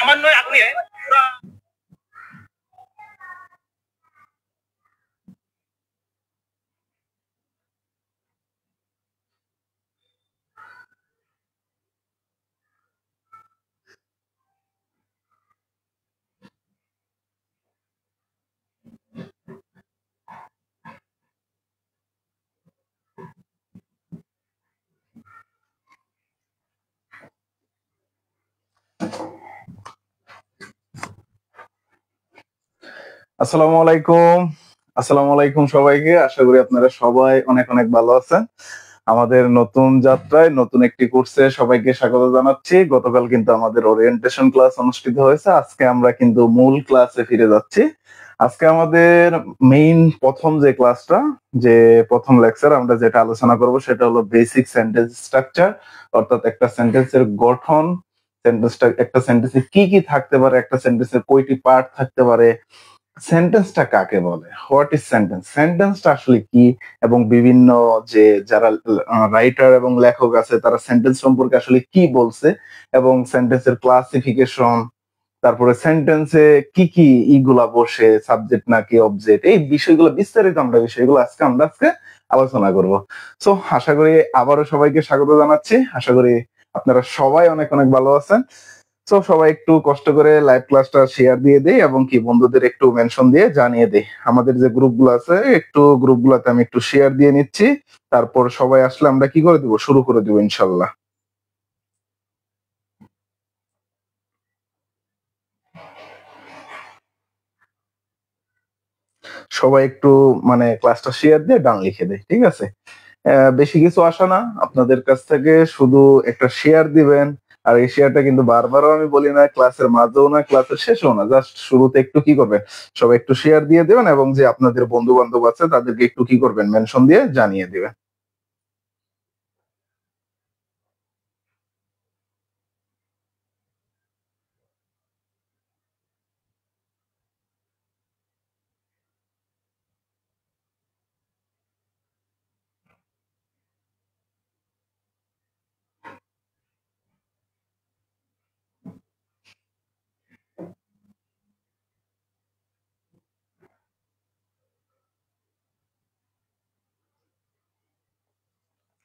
সামান্য আগুনে পুরা আসসালামু আলাইকুম। আসসালামু আলাইকুম সবাইকে। আশা করি আপনারা সবাই অনেক অনেক ভালো আছেন। আমাদের নতুন যাত্রায় নতুন একটি কোর্সে সবাইকে স্বাগত জানাচ্ছি। গতকাল কিন্তু আমাদের ওরিয়েন্টেশন ক্লাস অনুষ্ঠিত হয়েছে। আজকে আমরা কিন্তু মূল ক্লাসে ফিরে যাচ্ছি। আজকে আমাদের মেইন প্রথম যে ক্লাসটা, যে প্রথম লেকচার আমরা যেটা আলোচনা করব সেটা হলো বেসিক সেন্টেন্স স্ট্রাকচার, অর্থাৎ একটা সেন্টেন্সের গঠন, সেন্টেন্সটা একটা সেন্টেন্সে কি কি থাকতে পারে, একটা সেন্টেন্সের কয়টি পার্ট থাকতে পারে, সেন্টেন্সটা কাকে বলে, হোয়াট ইজ সেন্টেন্স, সেন্টেন্সটা আসলে কি, এবং বিভিন্ন যে যারা রাইটার এবং লেখক আছে তারা সেন্টেন্স সম্পর্কে আসলে কি বলছে, এবং সেন্টেন্সের ক্লাসিফিকেশন, তারপরে সেন্টেন্সে কি কি ইগুলা বসে, সাবজেক্ট নাকি অবজেক্ট, এই বিষয়গুলো বিস্তারিত বিষয়গুলো আজকে আলোচনা করব। সো আশা করি আবারও সবাইকে স্বাগত জানাচ্ছি। আশা করি আপনারা সবাই অনেক অনেক ভালো আছেন। তো সবাই একটু কষ্ট করে লাইভ ক্লাসটা শেয়ার দিয়ে দেই এবং কি বন্ধুদের একটু মেনশন দিয়ে জানিয়ে দেই। আমাদের যে গ্রুপগুলো আছে একটু গ্রুপগুলোতে আমি একটু শেয়ার দিয়ে নিচ্ছি, তারপর সবাই আসলে আমরা কি করে দিব, শুরু করে দিব ইনশাল্লাহ। সবাই একটু ক্লাসটা শেয়ার দিয়ে ডান লিখে দেয়, ঠিক আছে? বেশি কিছু আশা না আপনাদের কাছ থেকে, শুধু একটা শেয়ার দিবেন। আর এই শেয়ারটা কিন্তু বারবারও আমি বলি না, ক্লাসের মাঝেও না, ক্লাসের শেষেও না, জাস্ট শুরুতে একটু কি করবেন, সবাই একটু শেয়ার দিয়ে দেবেন এবং যে আপনাদের বন্ধু বান্ধব আছে তাদেরকে একটু কি করবেন, মেনশন দিয়ে জানিয়ে দিবেন।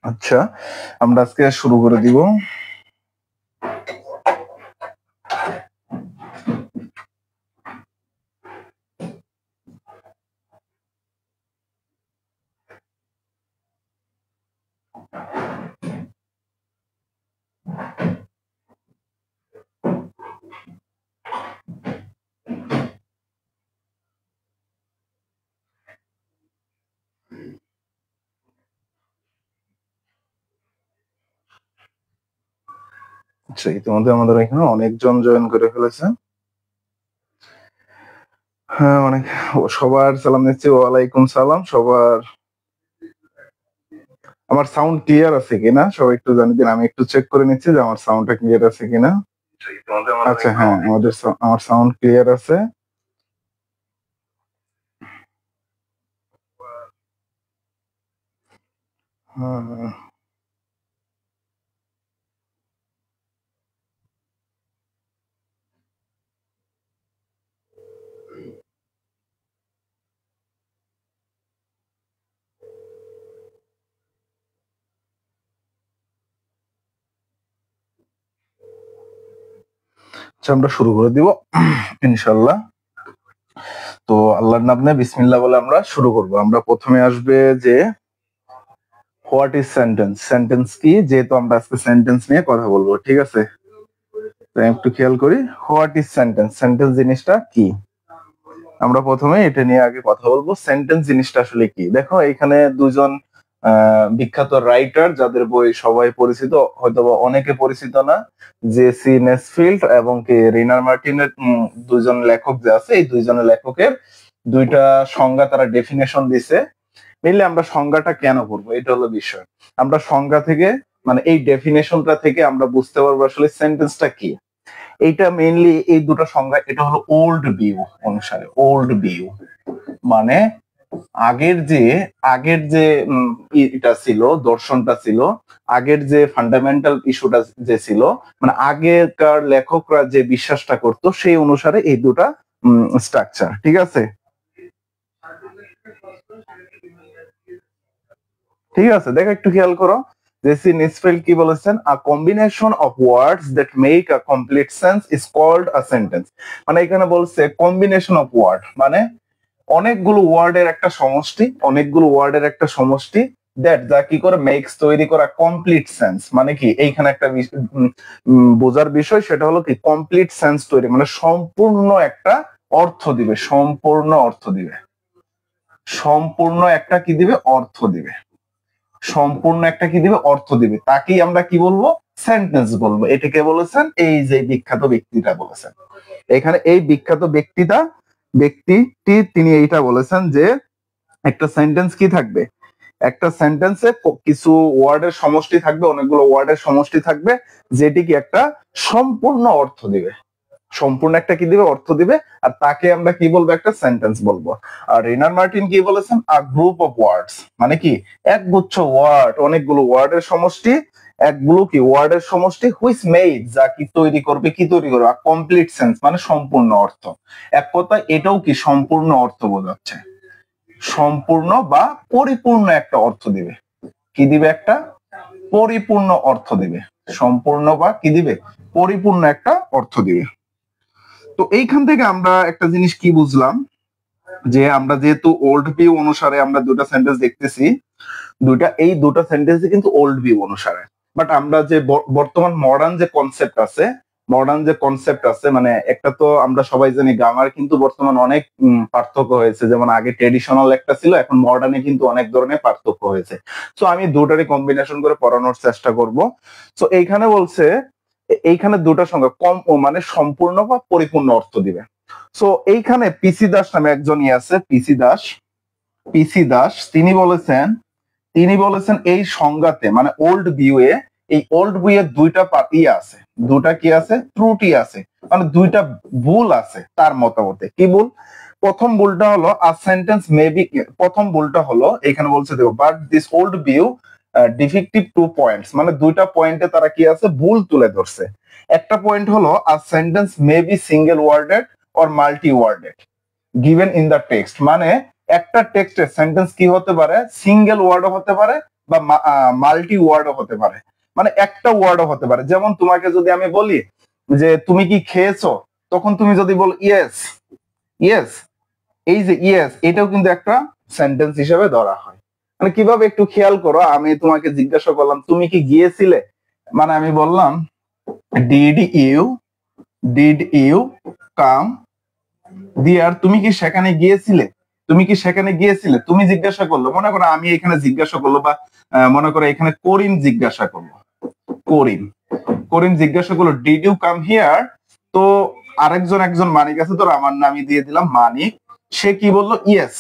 আচ্ছা, আমরা আজকে শুরু করে দিব। আচ্ছা, ইতিমধ্যে আমাদের এখানে অনেকজন জয়েন করে ফেলেছে। হ্যাঁ, অনেক, সবার সালাম দিচ্ছি। ওয়ালাইকুম সালাম সবার। আমার সাউন্ড ক্লিয়ার আছে কিনা সবাই একটু জানিয়ে দিন, আমি একটু চেক করে নিচ্ছি যে আমার সাউন্ডটা ক্লিয়ার আছে কিনা। আচ্ছা, হ্যাঁ, আমার সাউন্ড ক্লিয়ার আছে। হ্যাঁ, আচ্ছা, আমরা শুরু করে দিব ইনশাল্লাহ। তো আল্লাহর নামে বিসমিল্লাহ বলে আমরা শুরু করব। আমরা প্রথমে আসবে যে হোয়াট ইজ সেন্টেন্স, সেন্টেন্স কি, যেহেতু আমরা আজকে সেন্টেন্স নিয়ে কথা বলবো, ঠিক আছে? একটু খেয়াল করি, হোয়াট ইজ সেন্টেন্স, সেন্টেন্স জিনিসটা কি। আমরা প্রথমে এটা নিয়ে আগে কথা বলবো, সেন্টেন্স জিনিসটা আসলে কি। দেখো, এখানে দুজন বিখ্যাত রাইটার যাদের বই সবাই পরিচিত, হয়তো অনেকে পরিচিত না, জেসি নেসফিল্ড এবং কি রিনার মার্টিনের দুজন লেখক যে আছে, এই দুইজনের লেখকের দুইটা সংজ্ঞা তারা ডেফিনেশন দিছে। মেইনলি আমরা সংজ্ঞাটা কেন করবো, এটা হলো বিষয়। আমরা সংজ্ঞা থেকে এই ডেফিনেশনটা থেকে আমরা বুঝতে পারবো আসলে সেন্টেন্সটা কি। এইটা মেইনলি এই দুটো সংজ্ঞা, এটা হলো ওল্ড ভিউ অনুসারে। ওল্ড ভিউ মানে আগের যে এটা ছিল, দর্শনটা ছিল, আগের যে ফান্ডামেন্টাল ইস্যুটা যে ছিল, মানে আগেকার লেখকরা যে বিশ্বাসটা করত সেই অনুসারে এই দুটা স্ট্রাকচার। ঠিক আছে, ঠিক আছে, দেখো একটু খেয়াল করো। জেসি নিসফেল্ড কি বলেছেন, a combination of words that make a complete sense is called a sentence. মানে এখানে বলছে কম্বিনেশন অফ ওয়ার্ড, মানে অনেকগুলো ওয়ার্ডের একটা সমষ্টি, অনেকগুলো ওয়ার্ডের একটা সমষ্টি, দ্যাট যা কি করে মেক্স তৈরি করা কমপ্লিট সেন্স। মানে কি এইখানে একটা বোঝার বিষয়, সেটা হলো কি কমপ্লিট সেন্স তৈরি, মানে সম্পূর্ণ একটা অর্থ দিবে, সম্পূর্ণ অর্থ দিবে, সম্পূর্ণ একটা কি দিবে, অর্থ দিবে, সম্পূর্ণ একটা কি দিবে, অর্থ দিবে, তাকেই আমরা কি বলবো, সেন্টেন্স বলবো। এটাকে বলেছেন এই যে বিখ্যাত ব্যক্তিটা বলেছেন, এখানে এই বিখ্যাত ব্যক্তিটি তিনি এইটা বলেছেন যে একটা সেন্টেন্স কি থাকবে, একটা সেন্টেন্সে কিছু ওয়ার্ডের সমষ্টি থাকবে, অনেকগুলো ওয়ার্ডের সমষ্টি থাকবে, যেটি কি একটা সম্পূর্ণ অর্থ দিবে, সম্পূর্ণ একটা কি দিবে, অর্থ দিবে, আর তাকে আমরা কি বলবো, একটা সেন্টেন্স বলবো। আর রেনার মার্টিন কি বলেছেন, আ গ্রুপ অফ ওয়ার্ডস, মানে কি একগুচ্ছ ওয়ার্ড, অনেকগুলো ওয়ার্ডের সমষ্টি, একগুলো কি ওয়ার্ডের সমষ্টি, হুইচ মেড যা কি তৈরি করবে, কি তৈরি করবে, কমপ্লিট সেন্স মানে সম্পূর্ণ অর্থ। এক কথা এটাও কি সম্পূর্ণ অর্থ বোঝাচ্ছে, সম্পূর্ণ বা পরিপূর্ণ একটা অর্থ দিবে, কি দিবে, একটা পরিপূর্ণ অর্থ দিবে, সম্পূর্ণ বা কি দিবে, পরিপূর্ণ একটা অর্থ দিবে। তো এইখান থেকে আমরা একটা জিনিস কি বুঝলাম, যে আমরা যেহেতু ওল্ড ভিউ অনুসারে আমরা দুটা সেন্টেন্স দেখতেছি, এই দুটা সেন্টেন্স কিন্তু ওল্ড ভিউ অনুসারে, বাট আমরা যে বর্তমান মডার্ন যে কনসেপ্ট আছে, মানে একটা তো আমরা সবাই জানি গ্রামার কিন্তু বর্তমান অনেক পার্থক্য হয়েছে, যেমন আগে ট্রেডিশনাল একটা ছিল, এখন মডার্নে কিন্তু অনেক ধরনের পার্থক্য হয়েছে। সো আমি দুটারই কম্বিনেশন করে পড়ানোর চেষ্টা করব। সো এইখানে বলছে, এইখানে দুটা সংখ্যা কম ও মানে সম্পূর্ণ বা পরিপূর্ণ অর্থ দিবে। সো এইখানে পিসি দাস নামে একজনই আছে, পিসি দাস তিনি বলেছেন এই সংজ্ঞাতে, মানে ওল্ড ভিউ এ, এই ওল্ড ভিউ এর দুইটা পার্টি আছে, দুটা কি আছে, ত্রুটি আছে, মানে দুইটা ভুল আছে তার মতামতে। কি ভুল? প্রথম ভুলটা হলো আ সেন্টেন্স মেবি, প্রথম ভুলটা হলো এখানে বলছে দেখো, but this old view defective 2 points, মানে দুইটা পয়েন্টে তারা কি আছে, ভুল তুলে ধরছে। একটা পয়েন্ট হলো a sentence may be single worded or multi worded given in the text, মানে একটা টেক্সটের সেন্টেন্স কি হতে পারে, সিঙ্গেল ওয়ার্ডও হতে পারে বা মাল্টি ওয়ার্ডও হতে পারে, মানে একটা ওয়ার্ডও হতে পারে। যেমন তোমাকে যদি আমি বলি যে তুমি কি খেয়েছো, তখন তুমি যদি বল ইয়েস, ইয়েস, এই যে ইয়েস, এটাও কিন্তু একটা সেন্টেন্স হিসেবে ধরা হয়। মানে কিভাবে একটু খেয়াল করো, আমি তোমাকে জিজ্ঞাসা করলাম তুমি কি গিয়েছিলে, মানে আমি বললাম ডিড ইউ কাম দিয়ার, তুমি কি সেখানে গিয়েছিলে, তুমি কি সেখানে গিয়েছিলে, তুমি জিজ্ঞাসা করলো, মনে করো আমি এখানে জিজ্ঞাসা করলো, বা মনে করো এখানে করিম জিজ্ঞাসা করলো, করিম জিজ্ঞাসা করলো ডিড ইউ কাম হিয়ার, তো একজন মানিক আছে, তোর আমার নামই দিয়ে দিলাম মানিক, সে কি বললো ইয়েস,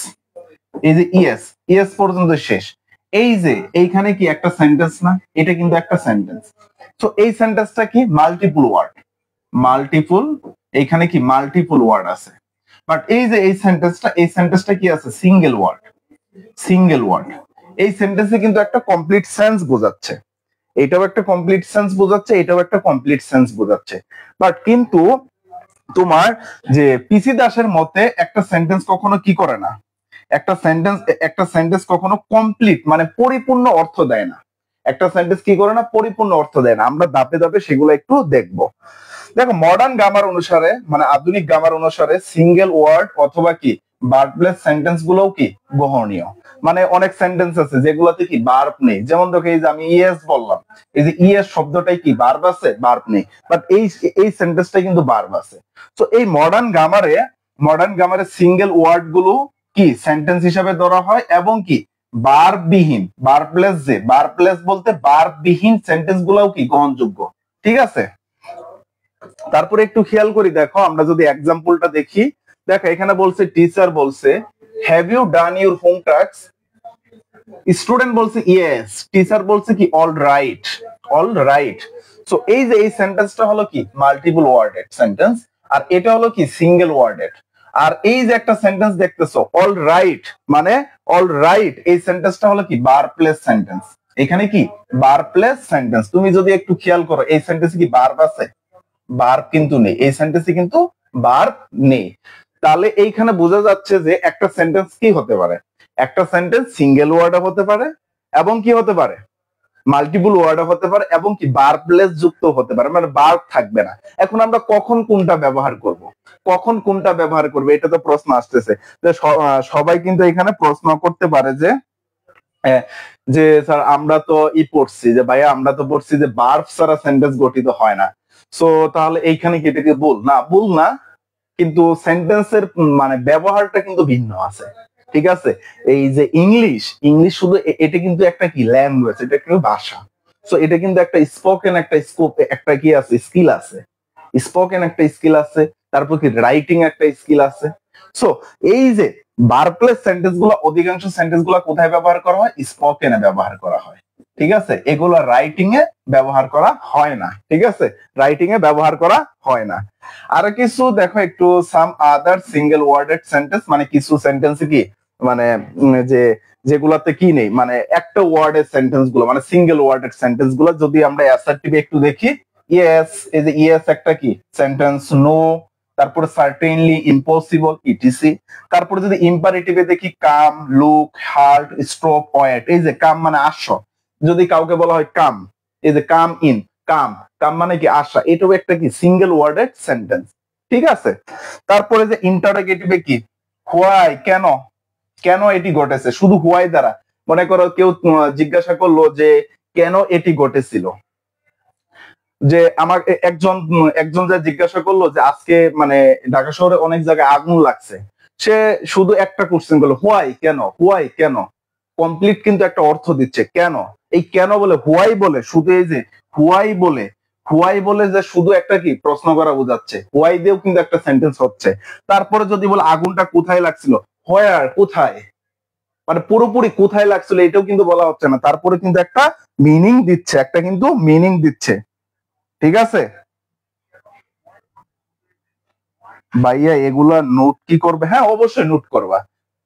এই যে ইয়েস, ইয়েস পর্যন্ত শেষ। এই যে এইখানে কি একটা সেন্টেন্স না, এটা কিন্তু একটা সেন্টেন্স। তো এই সেন্টেন্সটা কি মাল্টিপল ওয়ার্ড, এইখানে কি মাল্টিপল ওয়ার্ড আছে, বাট এই যে এই সেন্টেন্সটা কি আছে, সিঙ্গেল ওয়ার্ড। এই সেন্টেন্সে কিন্তু একটা কমপ্লিট সেন্স বোঝাচ্ছে, এটাও একটা কমপ্লিট সেন্স বোঝাচ্ছে, এটাও একটা কমপ্লিট সেন্স বোঝাচ্ছে। বাট কিন্তু তোমার যে পিসি দাসের মতে একটা সেন্টেন্স কখনো কি করে না, একটা সেন্টেন্স কখনো কমপ্লিট মানে পরিপূর্ণ অর্থ দেয় না, একটা সেন্টেন্স কি করে না, পরিপূর্ণ অর্থ দেয় না। আমরা ধাপে ধাপে সেগুলো একটু দেখবো। দেখো মডার্ন গ্রামার অনুসারে, মানে আধুনিক গ্রামার অনুসারে সিঙ্গেল ওয়ার্ড অথবা কি ভার্বলেস সেন্টেন্স গুলোও কি গ্রহণীয়। মানে অনেক সেন্টেন্স আছে যেগুলোতে কি ভার্ব নেই, যেমন দেখো এই যে আমি ইয়েস বললাম, এই যে ইয়েস শব্দটাই কি ভার্ব আছে, ভার্ব নেই, বাট এই সেন্টেন্সটাই কিন্তু ভার্ব আছে। তো এই মডার্ন গ্রামারে সিঙ্গেল ওয়ার্ড গুলো কি সেন্টেন্স হিসাবে ধরা হয়, এবং কি ভার্ববিহীন, ভার্বলেস বলতে ভার্ববিহীন সেন্টেন্স গুলোও কি গ্রহণযোগ্য। ঠিক আছে, তারপরে একটু খেয়াল করি, দেখো আমরা যদি এক্সাম্পলটা দেখি, দেখো এখানে বলছে টিচার বলছে have you done your home task, student বলছে ইয়েস, টিচার বলছে কি অল রাইট। সো এই যে এই সেন্টেন্সটা হলো কি মাল্টিপল ওয়ার্ডেড সেন্টেন্স, আর এটা হলো কি সিঙ্গেল ওয়ার্ডেড। আর এই যে একটা সেন্টেন্স দেখতেছো অল রাইট, মানে অল রাইট এই সেন্টেন্সটা হলো কি বার প্লেস সেন্টেন্স। এখানে কি বার প্লেস সেন্টেন্স। তুমি যদি একটু খেয়াল করো এই সেন্টেন্সে কি ভার্ব আছে? ভার্ব কিন্তু নেই, এই সেন্টেন্সে কিন্তু ভার্ব নেই। তাহলে এইখানে বোঝা যাচ্ছে যে একটা সেন্টেন্স কি হতে পারে, একটা সেন্টেন্স সিঙ্গেল ওয়ার্ডে হতে পারে এবং কি হতে পারে মাল্টিপল ওয়ার্ডে হতে পারে এবং কি ভার্বলেস যুক্ত হতে পারে, মানে ভার্ব থাকবে না। এখন আমরা কখন কোনটা ব্যবহার করব, কখন কোনটা ব্যবহার করবে, এটা তো প্রশ্ন আসতেছে। সবাই কিন্তু এখানে প্রশ্ন করতে পারে যে যে স্যার আমরা তো পড়ছি যে ভাইয়া আমরা তো পড়ছি যে ভার্ব ছাড়া সেন্টেন্স গঠিত হয় না, সো তাহলে এইখানে কি এটাকে ভুল না? ভুল না, কিন্তু সেন্টেন্সের মানে ব্যবহারটা কিন্তু ভিন্ন আছে। ঠিক আছে, এই যে ইংলিশ, ইংলিশ শুধু এটা কিন্তু একটা কি ল্যাঙ্গুয়েজ, এটা একটা ভাষা। সো এটা কিন্তু একটা স্পোকেন একটা স্কোপ একটা কি আছে স্কিল আছে, স্পোকেন একটা স্কিল আছে, তারপর কি রাইটিং একটা স্কিল আছে। সো এই যে ভার্বলেস সেন্টেন্স গুলো, অধিকাংশ সেন্টেন্স গুলো কোথায় ব্যবহার করা হয়? স্পোকেনে ব্যবহার করা হয়। ঠিক আছে, এগুলো রাইটিং এ ব্যবহার করা হয় না। ঠিক আছে, রাইটিং এ ব্যবহার করা হয় না। আর কিছু দেখো একটু সাম আদার সিঙ্গেল ওয়ার্ডেড সেন্টেন্স, মানে কিছু সেন্টেন্স কি মানে যে যেগুলাতে কি নেই, মানে একটা ওয়ার্ডের সেন্টেন্স গুলো, মানে সিঙ্গেল ওয়ার্ডেড সেন্টেন্স গুলো যদি আমরা অ্যাসার্টিভ একটু দেখি, ইয়েস, এই যে ইয়েস একটা কি সেন্টেন্স, নো, তারপরে সার্টেনলি, ইম্পসিবল, ইটিসি। তারপরে যদি ইম্পারেটিভে দেখি কাম, লুক, হার্ট, স্টপ, ওয়েট। এই যে কাম মানে আসো, যদি কাউকে বলা হয় কাম, এই যে কাম ইন, কাম, কাম মানে কি আসা, এটাও একটা কি সিঙ্গেল ওয়ার্ডেড সেন্টেন্স। ঠিক আছে, তারপরে যে ইন্টারোগেটিভে কি হোয়াই, কেন, কেন এটি ঘটেছে, শুধু হোয়াই দ্বারা। মনে করো কেউ জিজ্ঞাসা করলো যে কেন এটি ঘটেছিল, যে আমার একজন একজন যা জিজ্ঞাসা করলো যে আজকে মানে ঢাকা শহরে অনেক জায়গায় আগুন লাগছে, সে শুধু একটা কোশ্চেন করলো হোয়াই, কেন, হোয়াই কেন, কমপ্লিট কিন্তু একটা অর্থ দিচ্ছে কেন। এই কেন বলে হোয়াই বলে শুধু এই যে হোয়াই বলে, হোয়াই বলে যে শুধু একটা কি প্রশ্ন করা বোঝাচ্ছে, হোয়াই দিয়েও কিন্তু একটা সেন্টেন্স হচ্ছে। তারপরে যদি বলে আগুনটা কোথায় লাগছিল, হোয়ার, কোথায়, মানে পুরোপুরি কোথায় লাগছিল এটাও কিন্তু বলা হচ্ছে না, তারপরে কিন্তু একটা মিনিং দিচ্ছে, একটা কিন্তু মিনিং দিচ্ছে। ঠিক আছে ভাইয়া, এগুলা নোট কি করবে? হ্যাঁ অবশ্যই নোট করবা।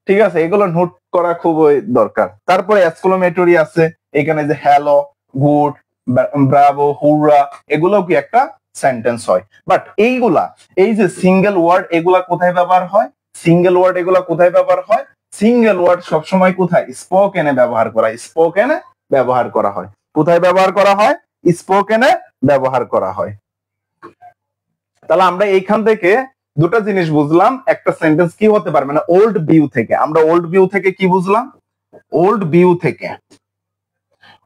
ঠিক আছে, এগুলো নোট করা খুবই দরকার। তারপরে এক্সক্লেমেটরি আছে, এখানে যে হ্যালো, গুড, ব্রাভো, হুররা, এগুলোও কি একটা সেন্টেন্স হয়। বাট এইগুলা, এই যে সিঙ্গেল ওয়ার্ড, এগুলা কোথায় ব্যবহার হয়? সিঙ্গেল ওয়ার্ড এগুলা কোথায় ব্যবহার হয়? সিঙ্গেল ওয়ার্ড সবসময় কোথায়? স্পোকেনে ব্যবহার করা, স্পোকেনে ব্যবহার করা হয়। কোথায় ব্যবহার করা হয়? স্পোকেনে ব্যবহার করা হয়। তাহলে আমরা এইখান থেকে দুটো জিনিস বুঝলাম, একটা সেন্টেন্স কি হতে পারে, মানে ওল্ড ভিউ থেকে। আমরা ওল্ড ভিউ থেকে কি বুঝলাম? ওল্ড ভিউ থেকে,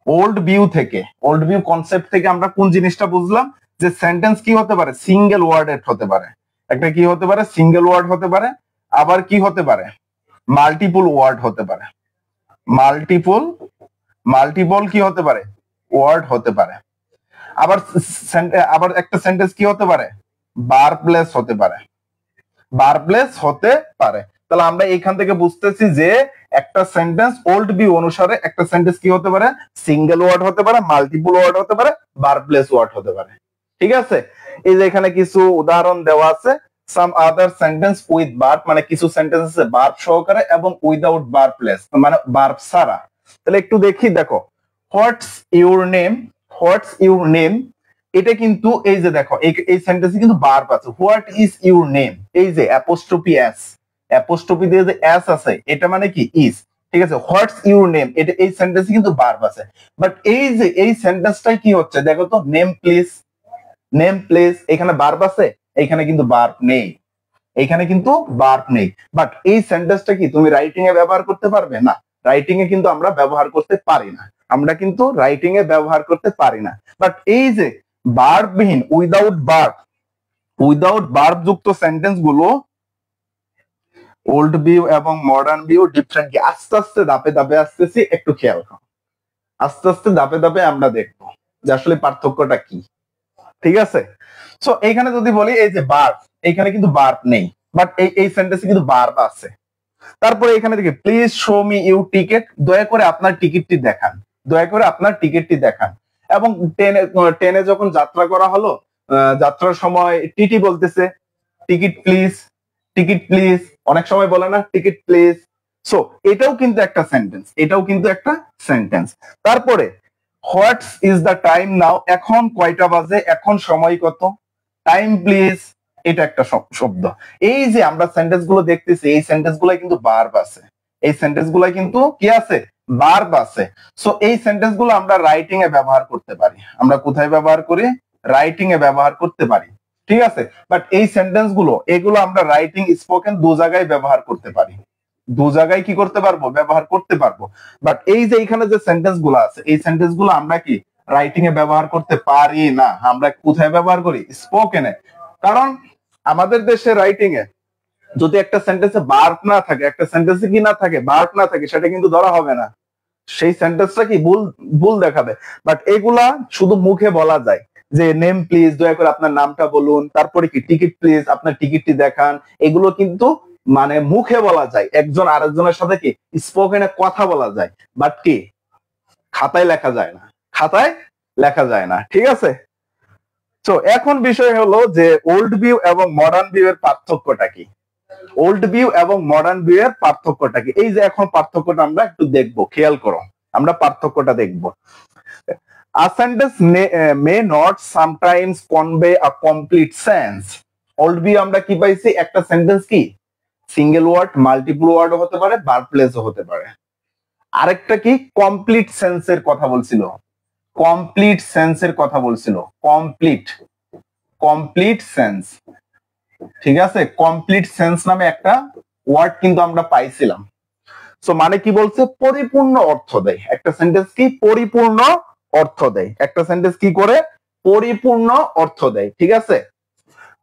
ওল্ড ভিউ থেকে, ওল্ড ভিউ কনসেপ্ট থেকে আমরা কোন জিনিসটা বুঝলাম? যে সেন্টেন্স কি হতে পারে? সিঙ্গেল ওয়ার্ডেড হতে পারে, একটা কি হতে পারে? সিঙ্গেল ওয়ার্ড হতে পারে, আবার কি হতে পারে? মাল্টিপল ওয়ার্ড হতে পারে, মাল্টিপল, মাল্টিপল কি হতে পারে? ওয়ার্ড হতে পারে। আবার আবার একটা সেন্টেন্স কি হতে পারে? ভার্বলেস হতে পারে, ভার্বলেস হতে পারে। তাহলে আমরা এখান থেকে বুঝতেছি যে একটা সেন্টেন্স ওল্ড ভিউ অনুসারে একটা সেন্টেন্স কি হতে পারে? সিঙ্গেল ওয়ার্ড হতে পারে, মাল্টিপল ওয়ার্ড হতে পারে, ভার্বলেস ওয়ার্ড হতে পারে। ঠিক আছে, এই যে এখানে কিছু উদাহরণ দেওয়া আছে। সাম আদার সেন্টেন্স উইথ ভার্ব, মানে কিছু সেন্টেন্স আছে ভার্ব সহকারে এবং উইদাউট ভার্বলেস, মানে ভার্ব ছাড়া। তাহলে একটু দেখি, দেখো what's your name, what's your name, এটা কিন্তু এই যে দেখো এই সেন্টেন্সে কিন্তু ভার্ব আছে, হোয়াট ইজ ইউর নেম, এই যে অ্যাপোস্ট্রফি এস, অ্যাপোস্ট্রফি দিয়ে যে এস আছে এটা মানে কি ইজ। ঠিক আছে, হোয়াটস ইউর নেম, এটা এই সেন্টেন্সে কিন্তু ভার্ব আছে। বাট এই যে এই সেন্টেন্সটাই কি হচ্ছে দেখো তো, নেম প্লিজ, নেম প্লিজ, এখানে ভার্ব আছে, এখানে কিন্তু ভার্ব নেই, এখানে কিন্তু ভার্ব নেই। বাট এই সেন্টেন্সটা কি তুমি রাইটিং এ ব্যবহার করতে পারবে? না, রাইটিং এ কিন্তু আমরা ব্যবহার করতে পারি না, আমরা কিন্তু রাইটিং এ ব্যবহার করতে পারি না। বাট এই যে ভার্ববিহীন, উইদাউট ভার্ব, উইদাউট ভার্ব যুক্ত সেন্টেন্স গুলো ওল্ড ভিউ এবং মডার্ন ভিউ ডিফারেন্ট কি? আস্তে আস্তে ধাপে ধাপে আসতেছি, একটু খেয়াল করো, আস্তে আস্তে ধাপে ধাপে আমরা দেখবো যে আসলে পার্থক্যটা কি। ঠিক আছে, সো এইখানে যদি বলি এই যে ভার্ব, এইখানে কিন্তু ভার্ব নেই, বাট এই সেন্টেন্সে কিন্তু ভার্ব আছে। তারপরে এখানে দেখি please show me you ticket, দয়া করে আপনার টিকিটটি দেখান, দয়া করে আপনার টিকিটটি দেখান। এবং ট্রেনে, ট্রেনে যখন যাত্রা করা হলো, যাত্রার সময় টিটি বলতেছে টিকিট প্লিজ, টিকিট প্লিজ, অনেক সময় বলে না টিকিট প্লিজ। সো এটাও কিন্তু একটা সেন্টেন্স, এটাও কিন্তু একটা সেন্টেন্স। তারপরে হোয়াটস ইজ দ্য টাইম নাও, এখন কয়টা বাজে, এখন সময় কত। টাইম প্লিজ, এটা একটা শব্দ। এই যে আমরা সেন্টেন্স গুলো দেখতেছি, এই সেন্টেন্স গুলো কিন্তু ভার্ব আছে, এই সেন্টেন্স গুলো কিন্তু কি আছে, ভার্ব আছে। সো এই সেন্টেন্স গুলো আমরা রাইটিং এ ব্যবহার করতে পারি। আমরা কোথায় ব্যবহার করি, রাইটিং এ ব্যবহার করতে পারি, ঠিক আছে। বাট এই সেন্টেন্স গুলো, এগুলো আমরা রাইটিং স্পোকেন দু জায়গায় ব্যবহার করতে পারি, দু জায়গায় কি করতে পারবো, ব্যবহার করতে পারবো। বাট এই যে এখানে যে সেন্টেন্স গুলো আছে, এই সেন্টেন্স গুলো আমরা কি রাইটিং এ ব্যবহার করতে পারি না, আমরা কোথায় ব্যবহার করি, স্পোকেনে। কারণ আমাদের দেশে রাইটিং এ যদি একটা সেন্টেন্সে ভার্ব না থাকে, একটা সেন্টেন্সে কি না থাকে, ভার্ব না থাকে, সেটা কিন্তু ধরা হবে না, সেই সেন্টেন্সটা কি ভুল ভুল দেখাবে। বাট এগুলা শুধু মুখে বলা যায়, যে নেম প্লিজ, দয়া করে আপনার নামটা বলুন, তারপরে কি টিকিট প্লিজ, আপনার টিকিটটি দেখান। এগুলো কিন্তু মানে মুখে বলা যায়, একজন আরেকজনের সাথে কি স্পোকেনে কথা বলা যায়, বাট কি খাতায় লেখা যায় না, খাতায় লেখা যায় না, ঠিক আছে। তো এখন বিষয় হলো যে ওল্ড ভিউ এবং মডার্ন ভিউ এর পার্থক্যটা কি, ওল্ড ভিউ এবং মডার্ন ভিউ এর পার্থক্যটা কি। এই যে এখন পার্থক্যটা আমরা একটু দেখবো, খেয়াল করো, আমরা পার্থক্যটা দেখবো। A sentence may not sometimes convey a complete sense. Old view আমরা কি পাইছি, একটা সেন্টেন্স কি সিঙ্গেল ওয়ার্ড, মাল্টিপল ওয়ার্ড হতে পারে, ভার্বলেসও হতে পারে। আরেকটা কি কমপ্লিট সেন্সের কথা বলছিল, কমপ্লিট সেন্সের কথা বলছিল, কমপ্লিট, কমপ্লিট সেন্স, ঠিক আছে। কমপ্লিট সেন্স নামে একটা ওয়ার্ড কিন্তু আমরা পাইছিলাম। সো মানে কি বলছে, পরিপূর্ণ অর্থ দেয়, একটা সেন্টেন্স কি পরিপূর্ণ অর্থ দেয়, একটা সেন্টেন্স কি করে পরিপূর্ণ অর্থ দেয়, ঠিক আছে।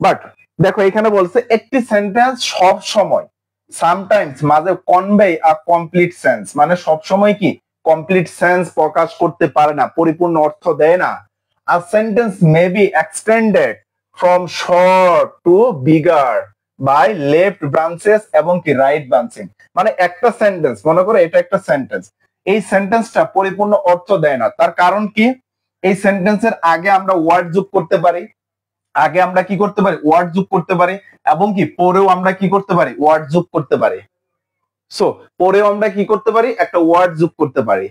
বাট দেখো এখানে বলছে একটি সেন্টেন্স সব সময়, সামটাইমস মাঝে কনভে আ কমপ্লিট সেন্স, মানে সব সময় কি কমপ্লিট সেন্স প্রকাশ করতে পারে না, পরিপূর্ণ অর্থ দেয় না। A sentence may be extended from short to bigger by left branches এবং কি রাইট ব্রাঞ্চিং। মানে একটা সেন্টেন্স, মনে করো এটা একটা সেন্টেন্স, এই সেন্টেন্সটা পরিপূর্ণ অর্থ দেয় না। তার কারণ কি, এই সেন্টেন্সের আগে আমরা ওয়ার্ড যোগ করতে পারি, আগে আমরা কি করতে পারি, ওয়ার্ড যোগ করতে পারি, এবং কি পরেও আমরা কি করতে পারি, ওয়ার্ড যোগ করতে পারি। সো পরেও আমরা কি করতে পারি, একটা ওয়ার্ড যোগ করতে পারি।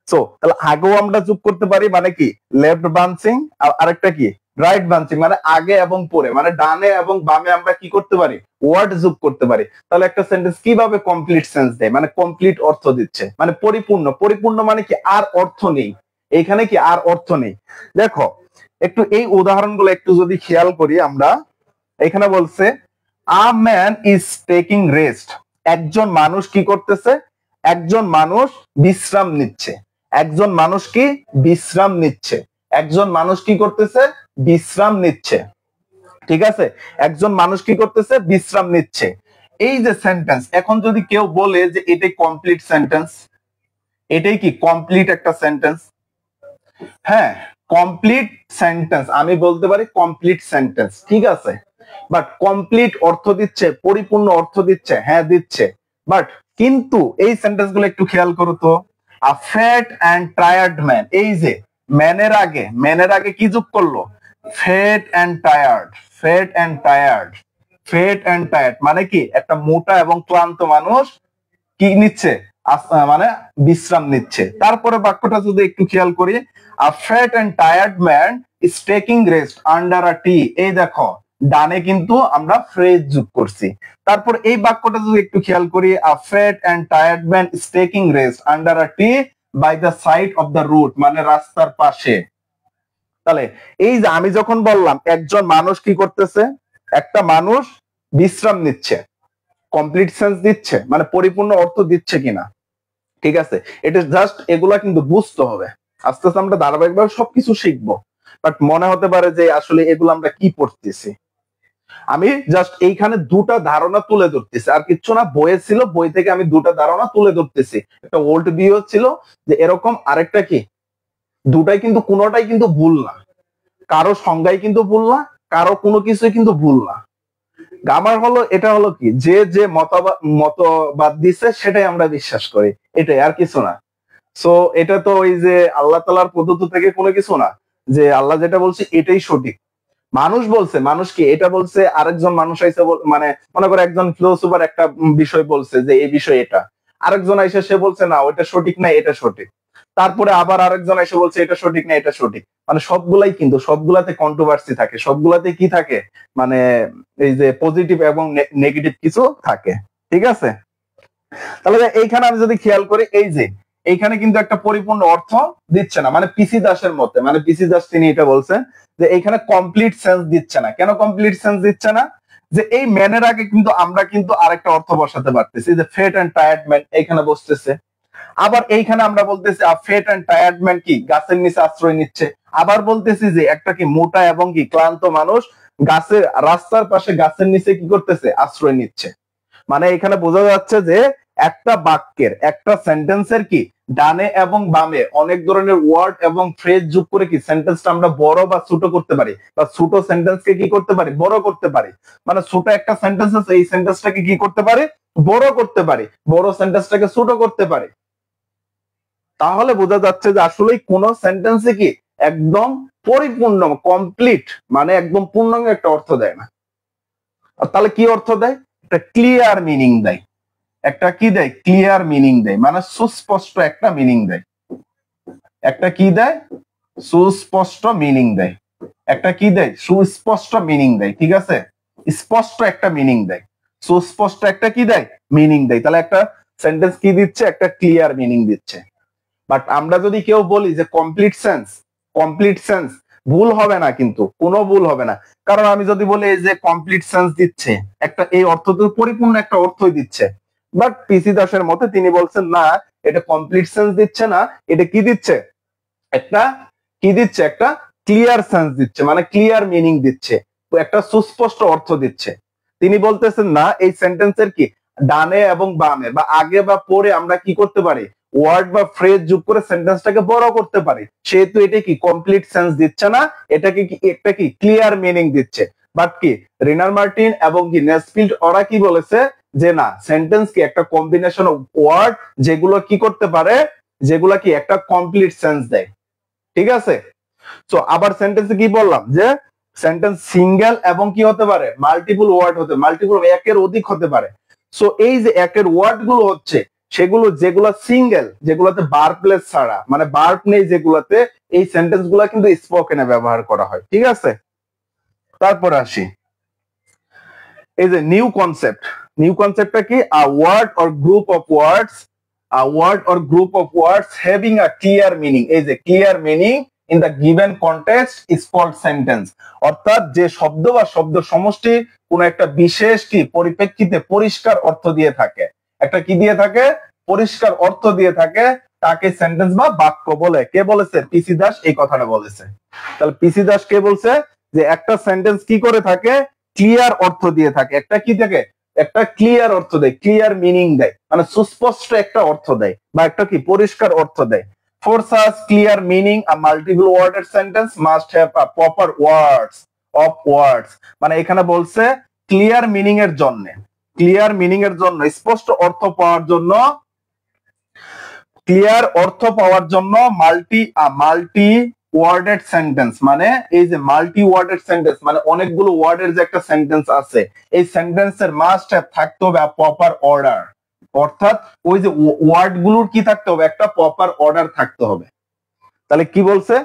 সো তাহলে আগেও আমরা যোগ করতে পারি, মানে কি লেফট ব্রাঞ্চিং, আর আরেকটা কি রাইট ব্রাঞ্চিং, মানে আগে এবং পরে, মানে ডানে এবং বামে আমরা কি করতে পারি, ওয়ার্ড যোগ করতে পারি। তাহলে একটা সেন্টেন্স কিভাবে কমপ্লিট সেন্স দেয়, মানে কমপ্লিট অর্থ দিচ্ছে, মানে পরিপূর্ণ। পরিপূর্ণ মানে কি আর অর্থ নেই, এইখানে কি আর অর্থ নেই। দেখো একটু এই উদাহরণগুলো একটু যদি খেয়াল করি আমরা, এখানে বলছে a man is taking rest, একজন মানুষ কি করতেছে, একজন মানুষ বিশ্রাম নিচ্ছে, একজন মানুষ কি বিশ্রাম নিচ্ছে, একজন মানুষ কি করতেছে, বিশ্রাম নিচ্ছে, ঠিক আছে। একজন মানুষ কি করতেছে, বিশ্রাম নিচ্ছে। এই যে সেন্টেন্স, এখন যদি কেউ বলে যে এটাই কমপ্লিট সেন্টেন্স, এটাই কি কমপ্লিট একটা সেন্টেন্স, হ্যাঁ কমপ্লিট সেন্টেন্স, আমি বলতে পারি কমপ্লিট সেন্টেন্স, ঠিক আছে। বাট কমপ্লিট অর্থ দিচ্ছে, পরিপূর্ণ অর্থ দিচ্ছে, হ্যাঁ দিচ্ছে। বাট কিন্তু এই সেন্টেন্স গুলো একটু খেয়াল করো তো, a fat and tired man, এই যে ম্যানের আগে, ম্যানের আগে কি যোগ করলো, fat and tired, fat and tired, fat and tired, মানে কি একটা মোটা এবং ক্লান্ত মানুষ কি নিচ্ছে, মানে বিশ্রাম নিচ্ছে। তারপরে বাক্যটা যদি একটু খেয়াল করি, a fat and tired man is taking rest under a tree, এই দেখো ডানে কিন্তু আমরা ফ্রেজ যোগ করছি। তারপর এই বাক্যটা যদি একটু খেয়াল করি, a fat and tired man is taking rest under a tree by the side of the road, মানে রাস্তার পাশে। তাহলে এই যে আমি যখন বললাম একজন মানুষ কি করতেছে, একটা মানুষ বিশ্রাম নিচ্ছে, কমপ্লিট সেন্স দিচ্ছে, মানে পরিপূর্ণ অর্থ দিচ্ছে কিনা, ঠিক আছে। এটা জাস্ট এগুলা কিন্তু বুঝতে হবে, আস্তে আস্তে আমরা ধারাবাহিকভাবে সবকিছু শিখবো। বাট মনে হতে পারে যে আসলে এগুলো আমরা কি পড়তেছি, আমি জাস্ট এইখানে দুটা ধারণা তুলে ধরতেছি, আর কিচ্ছু না। বইয়ে ছিল, বই থেকে আমি দুটা ধারণা তুলে ধরতেছি, একটা ওল্ড ভিউ ছিল যে এরকম, আরেকটা কি, দুটাই কিন্তু কোনোটাই কিন্তু ভুল না, কারো সংজ্ঞাই কিন্তু ভুল না, কারো কোনো কিছুই কিন্তু ভুল না। আমার হলো এটা হলো কি, যে যে মতবাদ দিচ্ছে সেটাই আমরা বিশ্বাস করি, এটাই, আর কিছু না। সো এটা তো ওই যে আল্লাহ তাআলার পদ্ধতি থেকে কোনো কিছু না, যে আল্লাহ যেটা বলছে এটাই সঠিক, মানুষ বলছে, মানুষ কি এটা বলছে, আরেকজন মানুষ আইসে মানে মনে করো একজন ফিলোসোফার একটা বিষয় বলছে যে এই বিষয় এটা, আরেকজন আইসে সে বলছে না ওইটা সঠিক না এটা সঠিক, তারপরে আবার আরেকজন এসে বলছে এটা সঠিক না এটা সঠিক, মানে সবগুলাই কিন্তু সবগুলাতে কন্ট্রোভার্সি থাকে, সবগুলাতে কি থাকে মানে এই যে পজিটিভ এবং নেগেটিভ কিছু থাকে, ঠিক আছে। তাহলে এইখানে আমি যদি খেয়াল করি এই যে এইখানে কিন্তু একটা পরিপূর্ণ অর্থ দিচ্ছে না, মানে পিসি দাসের মতে, মানে পিসি দাস তিনি এটা বলছেন যে এইখানে কমপ্লিট সেন্স দিচ্ছে না। কেন কমপ্লিট সেন্স দিচ্ছে না? যে এই ম্যানের আগে কিন্তু আমরা কিন্তু আরেকটা অর্থ বসাতে পারতেছি, যে ফেট এন্ড টায়ার্ড ম্যান এইখানে বসতেছে, আবার এইখানে আমরা বলতেছি ফেট এন্ড টায়ার্ড ম্যান কি গাছের নিচে আশ্রয় নিচ্ছে, আবার বলতেছি যে একটা কি মোটা এবং কি ক্লান্ত মানুষ গাছের রাস্তার পাশে গাছের নিচে কি করতেছে আশ্রয় নিচ্ছে। মানে এখানে বোঝা যাচ্ছে যে একটা বাক্যের একটা সেন্টেন্সের কি ডানে এবং বামে অনেক ধরনের ওয়ার্ড এবং ফ্রেজ যোগ করে কি সেন্টেন্সটা আমরা বড় বা ছোট করতে পারি, বা ছোট সেন্টেন্সকে কি করতে পারি বড় করতে পারি, মানে ছোট একটা সেন্টেন্স আছে এই সেন্টেন্সটাকে কি করতে পারি বড় করতে পারি, বড় সেন্টেন্সটাকে ছোট করতে পারি। তাহলে বোঝা যাচ্ছে যে আসলে কোন সেন্টেন্সে কি একদম পরিপূর্ণ কমপ্লিট মানে একদম পূর্ণাঙ্গ একটা অর্থ দেয় না। আর তাহলে কি অর্থ দেয়? একটা ক্লিয়ার মিনিং দেয়, একটা কি দেয় ক্লিয়ার মিনিং দেয়, মানে সুস্পষ্ট একটা মিনিং দেয়, একটা কি দেয় সুস্পষ্ট মিনিং দেয়, একটা কি দেয় সুস্পষ্ট মিনিং দেয়, ঠিক আছে, স্পষ্ট একটা মিনিং দেয়, সুস্পষ্ট একটা কি দেয় মিনিং দেয়। তাহলে একটা সেন্টেন্স কি দিচ্ছে একটা ক্লিয়ার মিনিং দিচ্ছে। বাট আমরা যদি কেউ বলি যে কমপ্লিট সেন্স, কমপ্লিট সেন্স ভুল হবে না, কিন্তু কোনো ভুল হবে না, কারণ আমি যদি বলি যে কমপ্লিট সেন্স দিচ্ছে একটা এই অর্থ তো পরিপূর্ণ একটা অর্থই দিচ্ছে, বাট পিসি দাসের মতে তিনি বলছেন না এটা কমপ্লিট সেন্স দিচ্ছে না, এটা কি দিচ্ছে একটা কি দিচ্ছে একটা ক্লিয়ার সেন্স দিচ্ছে, মানে ক্লিয়ার মিনিং দিচ্ছে, তো একটা সুস্পষ্ট অর্থ দিচ্ছে। তিনি বলতেছেন না এই সেন্টেন্সের কি ডানে এবং বামে বা আগে বা পরে আমরা কি করতে পারি ওয়ার্ড বা ফ্রেজ যোগ করে সেন্টেন্সটাকে বড় করতে পারি, সেহেতু এটা কি কমপ্লিট সেন্স দিচ্ছে না, এটাকে কি একটা কি ক্লিয়ার মিনিং দিচ্ছে। বাট কি রিনার মার্টিন এবং কি নেসফিল্ড ওরা কি বলেছে যে না সেন্টেন্স কি একটা কম্বিনেশন অফ ওয়ার্ড যেগুলো কি করতে পারে, যেগুলো কি একটা কমপ্লিট সেন্স দেয়, ঠিক আছে। তো আবার সেন্টেন্সে কি বললাম যে সেন্টেন্স সিঙ্গেল এবং কি হতে পারে মাল্টিপল ওয়ার্ড হতে, মাল্টিপল একের অধিক হতে পারে। সো এই যে একের ওয়ার্ড গুলো হচ্ছে সেগুলো যেগুলো সিঙ্গেল, যেগুলোতে ভার্ব প্লেস ছাড়া মানে ভার্ব নেই যেগুলোতে, এই সেন্টেন্স গুলা কিন্তু স্পোকেনে ব্যবহার করা হয়, ঠিক আছে। তারপর আসি এই যে নিউ কনসেপ্ট, নিউ কনসেপ্টটা কি a word or group of words, a word or group of words having a clear meaning, এই যে clear meaning in the given context is called sentence. অর্থাৎ যে শব্দ বা শব্দ সমষ্টি কোন একটা বিশেষ কি পরিপ্রেক্ষিতে পরিষ্কার অর্থ দিয়ে থাকে, একটা কি দিয়ে থাকে পরিষ্কার অর্থ দিয়ে থাকে, তাকে সেন্টেন্স বা বাক্য বলে। কে বলেছে? পিসি দাস এই কথাটা বলেছে। তাহলে পিসি দাস কে বলছে যে একটা সেন্টেন্স কি করে থাকে ক্লিয়ার অর্থ দিয়ে থাকে, একটা কি থাকে একটা ক্লিয়ার অর্থ দেয়, ক্লিয়ার মিনিং দেয়, মানে সুস্পষ্ট একটা অর্থ দেয় বা একটা কি পরিষ্কার অর্থ দেয়। For such clear meaning, a multiple worded sentence must have a proper words of words. মানে এখানে বলছে ক্লিয়ার মিনিং এর জন্য, ক্লিয়ার মিনিং এর জন্য স্পষ্ট অর্থ পাওয়ার জন্য, ক্লিয়ার অর্থ পাওয়ার জন্য মাল্টি ওয়ার্ডেড সেন্টেন্স, মানে এই যে মাল্টি ওয়ার্ডেড সেন্টেন্স মানে অনেকগুলো ওয়ার্ডের যে একটা সেন্টেন্স আছে, এই সেন্টেন্সের মাস্ট হ্যাভ থাকতে হবে প্রপার অর্ডার, অর্থাৎ ওই যে ওয়ার্ড গুলোর কি থাকতে হবে একটা প্রপার অর্ডার থাকতে হবে। তাহলে কি বলছে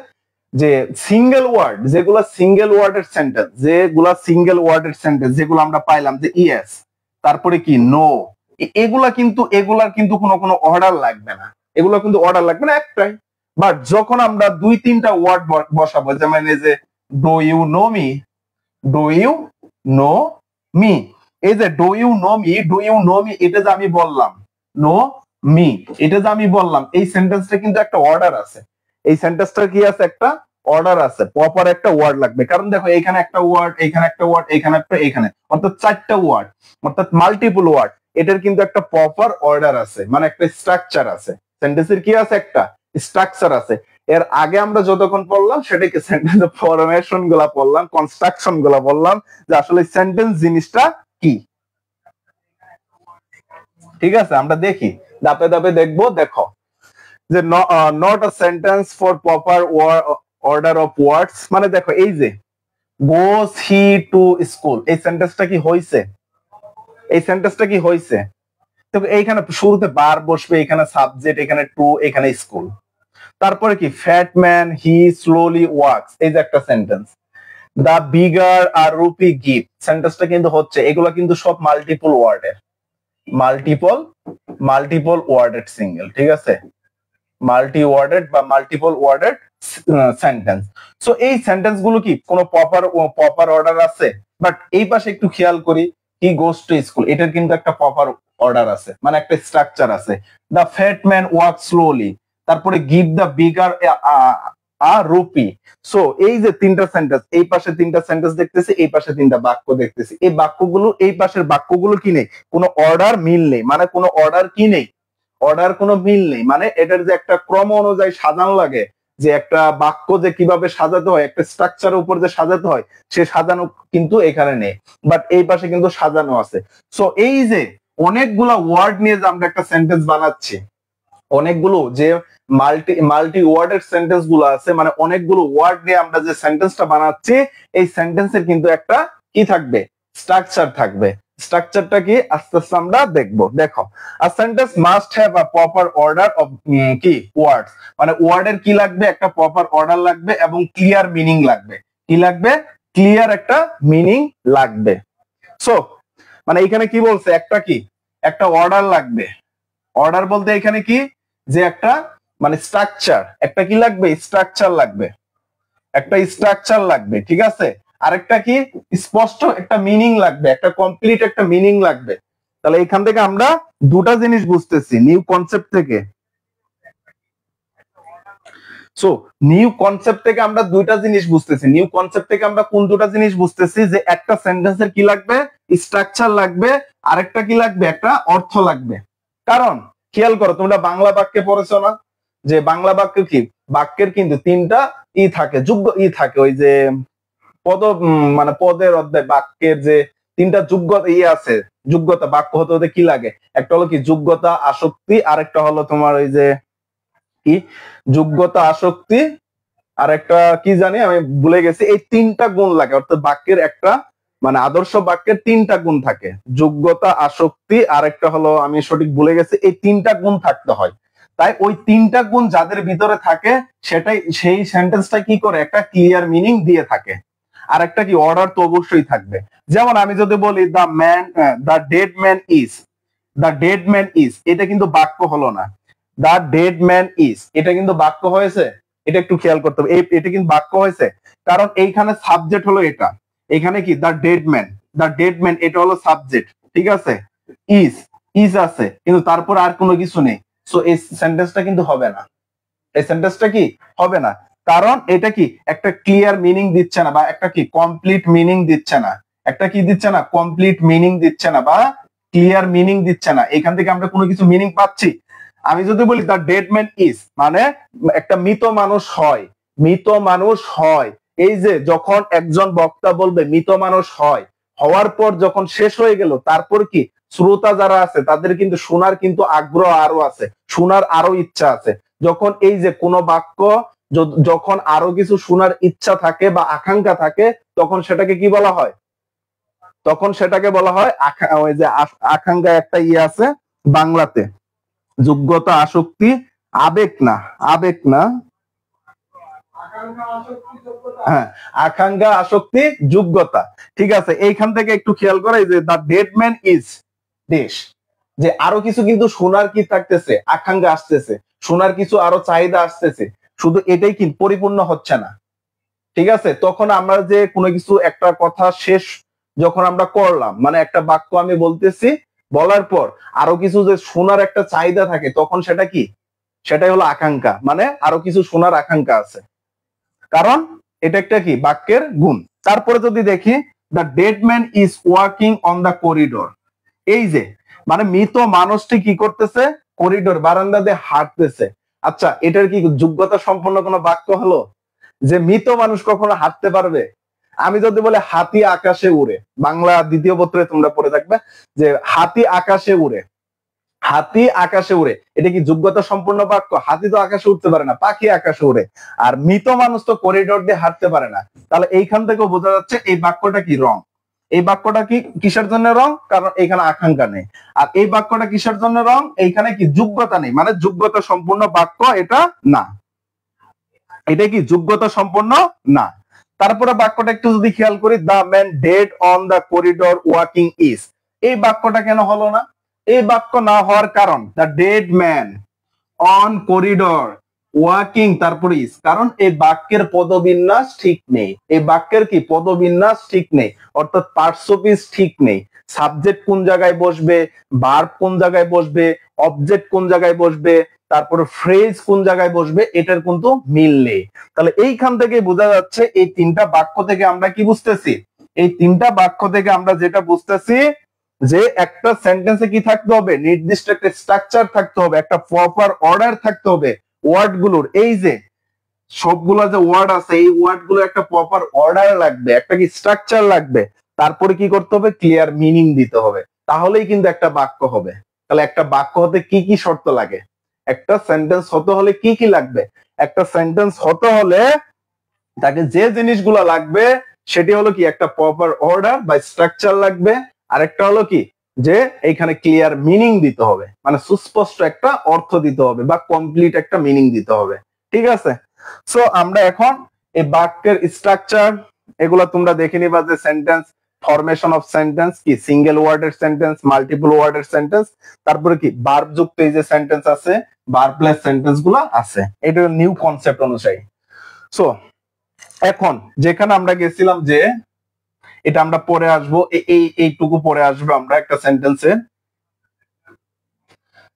যে সিঙ্গেল ওয়ার্ড, যেগুলা সিঙ্গেল ওয়ার্ডের সেন্টেন্স, যেগুলা সিঙ্গেল ওয়ার্ডের সেন্টেন্স যেগুলো আমরা পাইলাম যে ইয়েস তারপরে কি নো, এগুলার কিন্তু কোনো অর্ডার লাগবে না, এগুলো কিন্তু অর্ডার লাগবে না একটাই। বাট যখন আমরা দুই তিনটা ওয়ার্ড বসাবো, যেমন এই যে do you know me, do you know me, এই যে do you know me, do you know me এটা যে আমি বললাম নো মি, এটা যে আমি বললাম এই সেন্টেন্সটা কিন্তু একটা অর্ডার আছে, এই সেন্টেন্সটার কি আছে একটা অর্ডার আছে, প্রপার একটা ওয়ার্ড লাগবে। কারণ দেখো এখানে একটা ওয়ার্ড, এখানে একটা ওয়ার্ড, এখানে একটা, এখানে অর্থাৎ চারটা ওয়ার্ড, অর্থাৎ মাল্টিপল ওয়ার্ড, এটার কিন্তু একটা প্রপার অর্ডার আছে, মানে একটা স্ট্রাকচার আছে, সেন্টেন্সের কি আছে একটা স্ট্রাকচার আছে। এর আগে আমরা যতক্ষণ পড়লাম সেটাকে সেন্টেন্স ফরমেশন গুলা পড়লাম, কনস্ট্রাকশন গুলা বললাম যে আসলে সেন্টেন্স জিনিসটা কি, ঠিক আছে। আমরা দেখি ধাপে ধাপে দেখবো। দেখো যে not a sentence for proper order of words, মানে দেখো এই যে গোস হি টু স্কুল, এই সেন্টেন্সটা কি হইছে? এই সেন্টেন্সটা কি হইছে? তো এইখানে শুরুতে বার বসবে, এখানে সাবজেক্ট, এখানে টু, এখানে স্কুল। তারপরে কি fat man he slowly walks, এই যে একটা সেন্টেন্স। দা বিগার আর রুপি গিফট, সেন্টেন্সটা কিন্তু হচ্ছে, এগুলো কিন্তু সব মাল্টিপল ওয়ার্ডের, মাল্টিপল ওয়ার্ডেড সিঙ্গেল, ঠিক আছে, মাল্টি ওয়ার্ডেড বা মাল্টিপল ওয়ার্ডেড সেন্টেন্স। সো এই সেন্টেন্স গুলো কি কোনো প্রপার অর্ডার আছে? বাট এই পাশে একটু খেয়াল করি, হি গোস টু স্কুল, এটার কিন্তু একটা প্রপার অর্ডার আছে, মানে একটা স্ট্রাকচার আছে। দা ফ্যাট ম্যান ওয়াক স্লোলি, তারপরে গিভ দা বিগার রুপি। সো এই যে তিনটা সেন্টেন্স, এই পাশে তিনটা সেন্টেন্স দেখতেছি, এই পাশে তিনটা বাক্য দেখতেছি, এই বাক্যগুলো, এই পাশের বাক্যগুলো কি নেই, কোনো অর্ডার মিল নেই, মানে কোনো অর্ডার কি নেই, অর্ডার কোনো মিল নেই, মানে এটার যে একটা ক্রম অনুযায়ী সাজানো লাগে, যে একটা বাক্য যে কিভাবে সাজাতে হয়, একটা স্ট্রাকচারের উপর যে সাজাতে হয়, সে সাজানো কিন্তু এখানে নেই, বাট এই পাশে কিন্তু সাজানো আছে। সো এই যে অনেকগুলা ওয়ার্ড নিয়ে যে আমরা একটা সেন্টেন্স বানাচ্ছি, অনেকগুলো যে মাল্টি ওয়ার্ডের সেন্টেন্স গুলো আছে, মানে অনেকগুলো ওয়ার্ড নিয়ে আমরা যে সেন্টেন্সটা বানাচ্ছি, এই সেন্টেন্সের কিন্তু একটা কি থাকবে, স্ট্রাকচার থাকবে। স্ট্রাকচারটা কি আস্তে আস্তে আমরা দেখবো। দেখো, a sentence must have a proper order of কি ওয়ার্ডস, মানে ওয়ার্ডের কি লাগবে, একটা প্রপার অর্ডার লাগবে এবং ক্লিয়ার মিনিং লাগবে। কি লাগবে? ক্লিয়ার একটা মিনিং লাগবে। সো মানে এখানে কি বলছে, একটা কি, একটা অর্ডার লাগবে। অর্ডার বলতে এখানে কি, যে একটা মানে স্ট্রাকচার, একটা কি লাগবে, স্ট্রাকচার লাগবে, একটা স্ট্রাকচার লাগবে, ঠিক আছে। আরেকটা কি, স্পষ্ট একটা মিনিং লাগবে, একটা কমপ্লিট একটা মিনিং লাগবে। তাহলে এখান থেকে আমরা দুটা জিনিস বুঝতেছি নিউ কনসেপ্ট থেকে। সো নিউ কনসেপ্ট থেকে আমরা দুইটা জিনিস বুঝতেছি। নিউ কনসেপ্ট থেকে আমরা কোন দুটা জিনিস বুঝতেছি, যে একটা সেন্টেন্সের কি লাগবে, স্ট্রাকচার লাগবে, আরেকটা কি লাগবে, একটা অর্থ লাগবে। কারণ খেয়াল করো, তোমরা বাংলা বাক্যে পড়েছো না, যে বাংলা বাক্য কি, বাক্যের কিন্তু তিনটা থাকে, যোগ্য থাকে, ওই যে পদ মানে পদের অধ্যায়, বাক্যের যে তিনটা যোগ্যতা আছে, যোগ্যতা, বাক্য হতে হতে কি লাগে, একটা হলো কি যোগ্যতা, আসক্তি, আরেকটা হলো তোমার ওই যে কি, যোগ্যতা, আসক্তি, আর একটা কি জানি আমি ভুলে গেছি। এই তিনটা গুণ লাগে, অর্থাৎ বাক্যের একটা মানে আদর্শ বাক্যের তিনটা গুণ থাকে, যোগ্যতা, আসক্তি, আর একটা হলো আমি সঠিক ভুলে গেছি। এই তিনটা গুণ থাকতে হয়। তাই ওই তিনটা গুণ যাদের ভিতরে থাকে, সেটাই সেই সেন্টেন্সটা কি করে, একটা ক্লিয়ার মিনিং দিয়ে থাকে। আর একটা কি, অর্ডার তো অবশ্যই থাকবে। যেমন আমি যদি বলি the dead man is, the dead man is, এটা কিন্তু বাক্য হলো না। দ্য ডেড ম্যান ইজ, এটা কিন্তু বাক্য হয়েছে, এটা একটু খেয়াল করতে হবে, এটা কিন্তু বাক্য হয়েছে, কারণ এইখানে সাবজেক্ট হলো এটা। এখানে কি, the dead man, the dead man এটা হলো সাবজেক্ট, ঠিক আছে, ইজ, ইজ আছে, কিন্তু তারপর আর কোনো কিছু নেই। সো এই সেন্টেন্সটা কিন্তু হবে না, এই সেন্টেন্সটা কি হবে না, কারণ এটা কি একটা ক্লিয়ার মিনিং দিচ্ছে না, বা একটা কি কমপ্লিট মিনিং দিচ্ছে না, একটা কি দিচ্ছে না, কমপ্লিট মিনিং দিচ্ছে না, বা ক্লিয়ার মিনিং দিচ্ছে না। এখান থেকে আমরা কোনো কিছু মিনিং পাচ্ছি। আমি যদি বলি দ্য ডেড ম্যান ইজ, মানে একটা মৃত মানুষ হয়, মৃত মানুষ হয়। এই যে যখন একজন বক্তা বলবে মৃত মানুষ হয়, হওয়ার পর যখন শেষ হয়ে গেল, তারপর কি শ্রোতা যারা আছে তাদের কিন্তু শোনার কিন্তু আগ্রহ আরো আছে, শোনার আরো ইচ্ছা আছে। যখন এই যে কোনো বাক্য যখন আরো কিছু শোনার ইচ্ছা থাকে বা আকাঙ্ক্ষা থাকে, তখন সেটাকে কি বলা হয়, তখন সেটাকে বলা হয় ওই যে আকাঙ্ক্ষা একটা আছে বাংলাতে, যোগ্যতা, আসক্তি, আবেগ না, আবেগ না, হ্যাঁ, আকাঙ্ক্ষা, আসক্তি, যোগ্যতা, ঠিক আছে। এইখান থেকে একটু খেয়াল করে, যে দ্য ডেড ম্যান ইজ দেশ, যে আরো কিছু কিন্তু শোনার কি থাকতেছে, আকাঙ্ক্ষা আসতেছে, শোনার কিছু আরো চাহিদা আসতেছে, শুধু এটাই কিন্তু পরিপূর্ণ হচ্ছে না, ঠিক আছে। তখন আমরা যে কোনো কিছু একটা কথা শেষ যখন আমরা করলাম, মানে একটা বাক্য আমি বলতেছি, বলার পর আরো কিছু যে শোনার একটা চাহিদা থাকে, তখন সেটা কি, সেটাই হলো আকাঙ্ক্ষা, মানে আরো কিছু শোনার আকাঙ্ক্ষা আছে, কারণ এটা একটা কি বাক্যের গুণ। তারপরে যদি দেখি, the dead man is walking on the corridor, এই যে মানে মৃত মানুষটি কি করতেছে, করিডোর, বারান্দা দিয়ে হাঁটতেছে। আচ্ছা, এটার কি যোগ্যতা সম্পন্ন কোনো বাক্য হলো, যে মৃত মানুষ কখনো হাঁটতে পারবে? আমি যদি বলে হাতি আকাশে উড়ে, বাংলা দ্বিতীয় পত্রে তোমরা পড়ে থাকবে যে হাতি আকাশে উড়ে, হাতি আকাশে উড়ে, এটা কি যোগ্যতা সম্পূর্ণ বাক্য? হাতি তো আকাশে উঠতে পারে না, পাখি আকাশে উড়ে। আর মৃত মানুষ তো করিডোর দিয়ে হাঁটতে পারে না। তাহলে এইখান থেকেও বোঝা যাচ্ছে এই বাক্যটা কি রং। এই বাক্যটা কি কিসের জন্য রং? কারণ এখানে আকাঙ্ক্ষা নেই। আর এই বাক্যটা কিসের জন্য রং? এইখানে কি যোগ্যতা নেই, মানে যোগ্যতা সম্পূর্ণ বাক্য এটা না। এটা কি যোগ্যতা সম্পন্ন না। তারপরে বাক্যটা একটু যদি খেয়াল করি, the man dead on the corridor walking is, এই বাক্যটা কেন হলো না? এই বাক্য না হওয়ার কারণ, the dead man on corridor walking তারপরে ইজ, কারণ এই বাক্যের পদবিন্যাস ঠিক নেই। এই বাক্যের কি পদবিন্যাস ঠিক নেই, অর্থাৎ পার্টস অফ স্পিচ ঠিক নেই। সাবজেক্ট কোন জায়গায় বসবে, ভার্ব কোন জায়গায় বসবে, অবজেক্ট কোন জায়গায় বসবে, তারপরে ফ্রেজ কোন জায়গায় বসবে, এটার কিন্তু মিল নেই। তাহলে এইখান থেকে বোঝা যাচ্ছে এই তিনটা বাক্য থেকে আমরা কি বুঝতেছি? এই তিনটা বাক্য থেকে আমরা যেটা বুঝতেছি যে একটা সেন্টেন্সে কি থাকতে হবে, নির্দিষ্ট একটা স্ট্রাকচার থাকতে হবে, একটা প্রপার অর্ডার থাকতে হবে ওয়ার্ড গুলোর। এই যে সবগুলো যে ওয়ার্ড আছে, এই ওয়ার্ড গুলো একটা প্রপার অর্ডার লাগবে, একটা কি স্ট্রাকচার লাগবে। তারপরে কি করতে হবে, ক্লিয়ার মিনিং দিতে হবে, তাহলেই কিন্তু একটা বাক্য হবে। তাহলে একটা বাক্য হতে কি কি শর্ত লাগে? একটা সেন্টেন্স হতে হলে কি কি লাগবে? একটা সেন্টেন্স হতে হলে তাকে যে জিনিসগুলো লাগবে সেটি হলো কি, একটা প্রপার অর্ডার বা স্ট্রাকচার লাগবে। আরেকটা হলো কি, যে এইখানে ক্লিয়ার মিনিং দিতে হবে, মানে সুস্পষ্ট একটা অর্থ দিতে হবে বা কমপ্লিট একটা মিনিং দিতে হবে। ঠিক আছে? সো আমরা এখন এই বাক্যের স্ট্রাকচার এগুলো তোমরা দেখে নিবা, যে সেন্টেন্স ফরমেশন অফ সেন্টেন্স কি, সিঙ্গেল ওয়ার্ডের সেন্টেন্স, মাল্টিপল ওয়ার্ডের সেন্টেন্স, তারপরে কি ভার্ব যুক্ত এই যে সেন্টেন্স আছে, ভার্বলেস সেন্টেন্স গুলো আছে। এটা নিউ কনসেপ্ট অনুযায়ী। সো এখন যেখানে আমরা গেছিলাম যে এটা আমরা পরে আসবো, এইটুকু পরে আসবো আমরা একটা সেন্টেন্সে,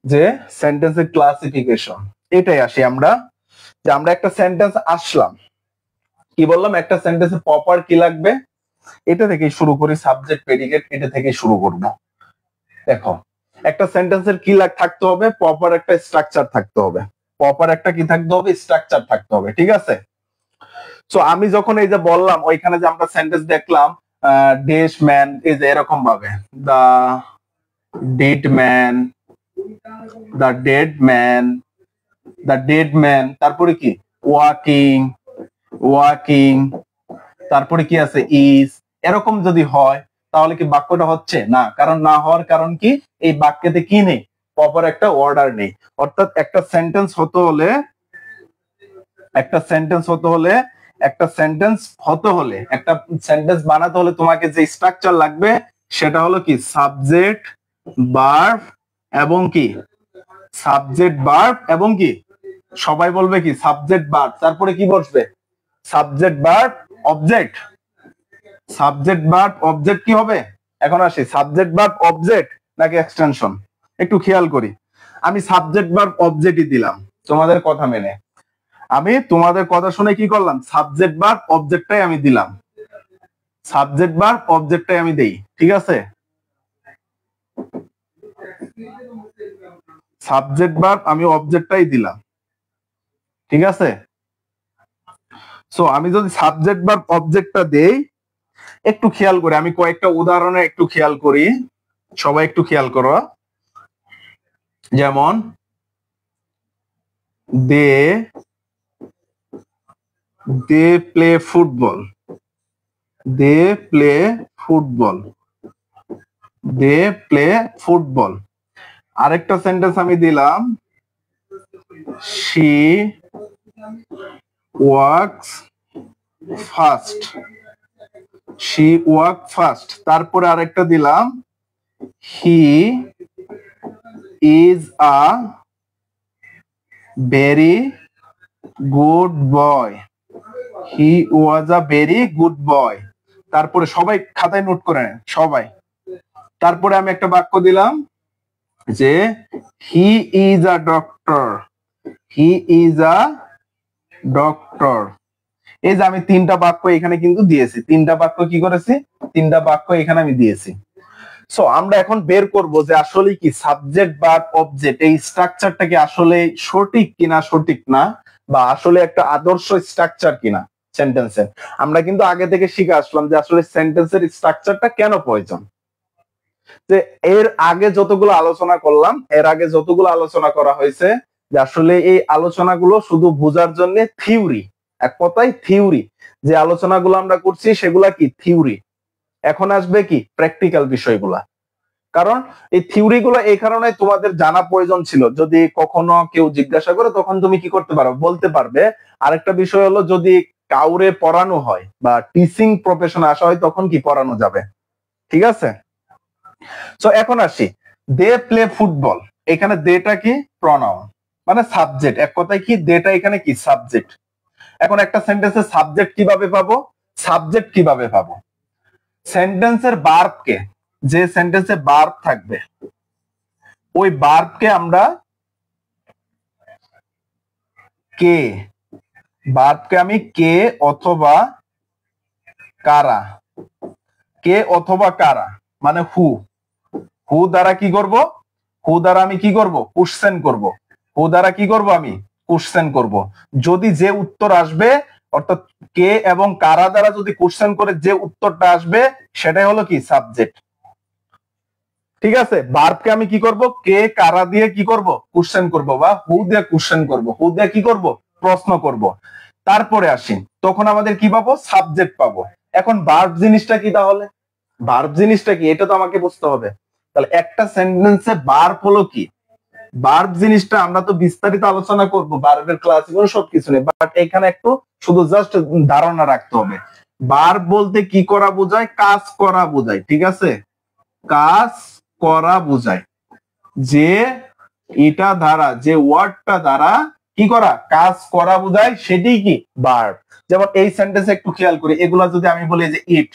যে সেন্টেন্সের ক্লাসিফিকেশন, এটাই আসি আমরা। যে আমরা একটা সেন্টেন্স আসলাম, কি বললাম, একটা সেন্টেন্সে প্রপার কি লাগবে, এটা থেকে শুরু করি, সাবজেক্ট প্রেডিকেট এটা থেকে শুরু করব। দেখো একটা সেন্টেন্সের কি থাকতে হবে, প্রপার একটা স্ট্রাকচার থাকতে হবে, প্রপার একটা কি থাকতে হবে, স্ট্রাকচার থাকতে হবে। ঠিক আছে? সো আমি যখন এই যে বললাম, ওইখানে যে আমরা সেন্টেন্স দেখলাম, ডেশ ম্যান, এই যে এরকম ভাবে, দা ডেড ম্যান, দা ডেড ম্যান, দা ডেড ম্যান, তারপরে কি ওয়াকিং, ওয়াকিং, তারপরে কি আছে ইজ, এরকম যদি হয় তাহলে কি বাক্যটা হচ্ছে না? কারণ না হওয়ার কারণ কি, এই বাক্যতে কি নেই, প্রপার একটা অর্ডার নেই। অর্থাৎ একটা সেন্টেন্স হতে হলে, একটা সেন্টেন্স হতে হলে, একটা সেন্টেন্স হতে হলে, একটা সেন্টেন্স বানাতে হলে তোমাকে যে স্ট্রাকচার লাগবে সেটা হলো কি, সাবজেক্ট ভার্ব এবং কি, সাবজেক্ট ভার্ব এবং কি, সবাই বলবে কি সাবজেক্ট ভার্ব, তারপরে কি বসবে, subject verb object, subject verb object কি হবে। এখন আসি, সাবজেক্ট ভার্ব অবজেক্ট নাকি এক্সটেনশন, একটু খেয়াল করি। আমি সাবজেক্ট ভার্ব অবজেক্টই দিলাম তোমাদের কথা মেনে, আমি তোমাদের কথা শুনে কি করলাম, সাবজেক্ট ভার্ব অবজেক্টটাই আমি দিলাম, সাবজেক্ট ভার্ব অবজেক্টটাই আমি দেই। ঠিক আছে? সাবজেক্ট ভার্ব আমি অবজেক্টটাই দিলাম। ঠিক আছে? সো আমি যদি সাবজেক্ট ভার্ব অবজেক্টটা দেই, একটু খেয়াল করি, আমি কয়েকটা উদাহরণে একটু খেয়াল করি, সবাই একটু খেয়াল করো। যেমন they they play football, they play football, they play football. আরেকটা সেন্টেন্স আমি দিলাম, she works fast, she work fast. তারপরে আরেকটা দিলাম, he is a very good boy, he was a very good boy. তারপরে সবাই খাতায় নোট করে নেন সবাই। তারপরে আমি একটা বাক্য দিলাম যে হি is a doctor, he is a doctor. এই যে আমি তিনটা বাক্য এখানে কিন্তু দিয়েছি, তিনটা বাক্য কি করেছি, তিনটা বাক্য এখানে আমি দিয়েছি। সো আমরা এখন বের করব যে আসলে কি সাবজেক্ট বা অবজেক্ট এই স্ট্রাকচারটা কি আসলে সঠিক কিনা, সঠিক না, বা আসলে একটা আদর্শ স্ট্রাকচার কিনা সেন্টেন্সের। আমরা কিন্তু আগে থেকে শিখে আসলাম যে আসলে সেন্টেন্সের স্ট্রাকচারটা কেন প্রয়োজন। যে এর আগে যতগুলো আলোচনা করলাম, এর আগে যতগুলো আলোচনা করা হয়েছে, যে আসলে এই আলোচনাগুলো শুধু বোঝার জন্য থিওরি, এক কথায় থিওরি। যে আলোচনাগুলো আমরা করছি সেগুলা কি থিওরি। এখন আসবে কি প্র্যাকটিক্যাল বিষয়গুলা। কারণ এই থিওরি গুলো এই কারণে তোমাদের জানা প্রয়োজন ছিল, যদি কখনো কেউ জিজ্ঞাসা করে তখন তুমি কি করতে পারো, বলতে পারবে। আরেকটা বিষয় হলো যদি কাউরে পড়ানো হয় বা টিচিং প্রফেশনে আসা হয় তখন কি পড়ানো যাবে। ঠিক আছে, তো এখন আসি, দে প্লে ফুটবল। এখানে দেটা কি প্রনাউন, মানে সাবজেক্ট। এক কথায় কি দেটা এখানে কি সাবজেক্ট। এখন একটা সেন্টেন্সে সাবজেক্ট কিভাবে পাবো, সাবজেক্ট কিভাবে পাবো, সেন্টেন্সের ভার্বকে, যে সেন্টেন্সে ভার্ব থাকবে ওই ভার্বকে আমরা কে, ভার্বকে আমি কে অথবা কারা, কে অথবা কারা মানে হু, হু দ্বারা কি করব, হু দ্বারা আমি কি করব কোশ্চেন করব, হু দ্বারা কি করব আমি কোশ্চেন করব। যদি যে উত্তর আসবে, অর্থাৎ কে এবং কারা দ্বারা যদি কোশ্চেন করে যে উত্তরটা আসবে সেটাই হলো কি সাবজেক্ট। ঠিক আছে, ভার্বকে আমি কি করব, কে কারা দিয়ে কি করব কোশ্চেন করব, বা হু দিয়ে কোশ্চেন করব, হু দিয়ে কি করব প্রশ্ন করব। তারপরে আসি, তখন আমাদের কি পাবো, সাবজেক্ট পাবো। এখন ভার্ব জিনিসটা কি, তাহলে ভার্ব জিনিসটা কি এটা তো আমাকে বুঝতে হবে। তাহলে একটা সেন্টেন্সে ভার্ব হলো কি, ভার্ব জিনিসটা আমরা তো বিস্তারিত আলোচনা করব ভার্বের ক্লাস এগুলো সবকিছু নেই, বাট এখানে একটু শুধু জাস্ট ধারণা রাখতে হবে। ভার্ব বলতে কি করা বোঝায়, কাজ করা বোঝায়। ঠিক আছে, কাজ করা বোঝায়। যে এটা দ্বারা, যে ওয়ার্ডটা দ্বারা কি করা, কাজ করা বোঝায়, সেটি কি ভার্ব। যেমন এই সেন্টেন্সে একটু খেয়াল করি, এগুলা যদি আমি বলি যে ইট,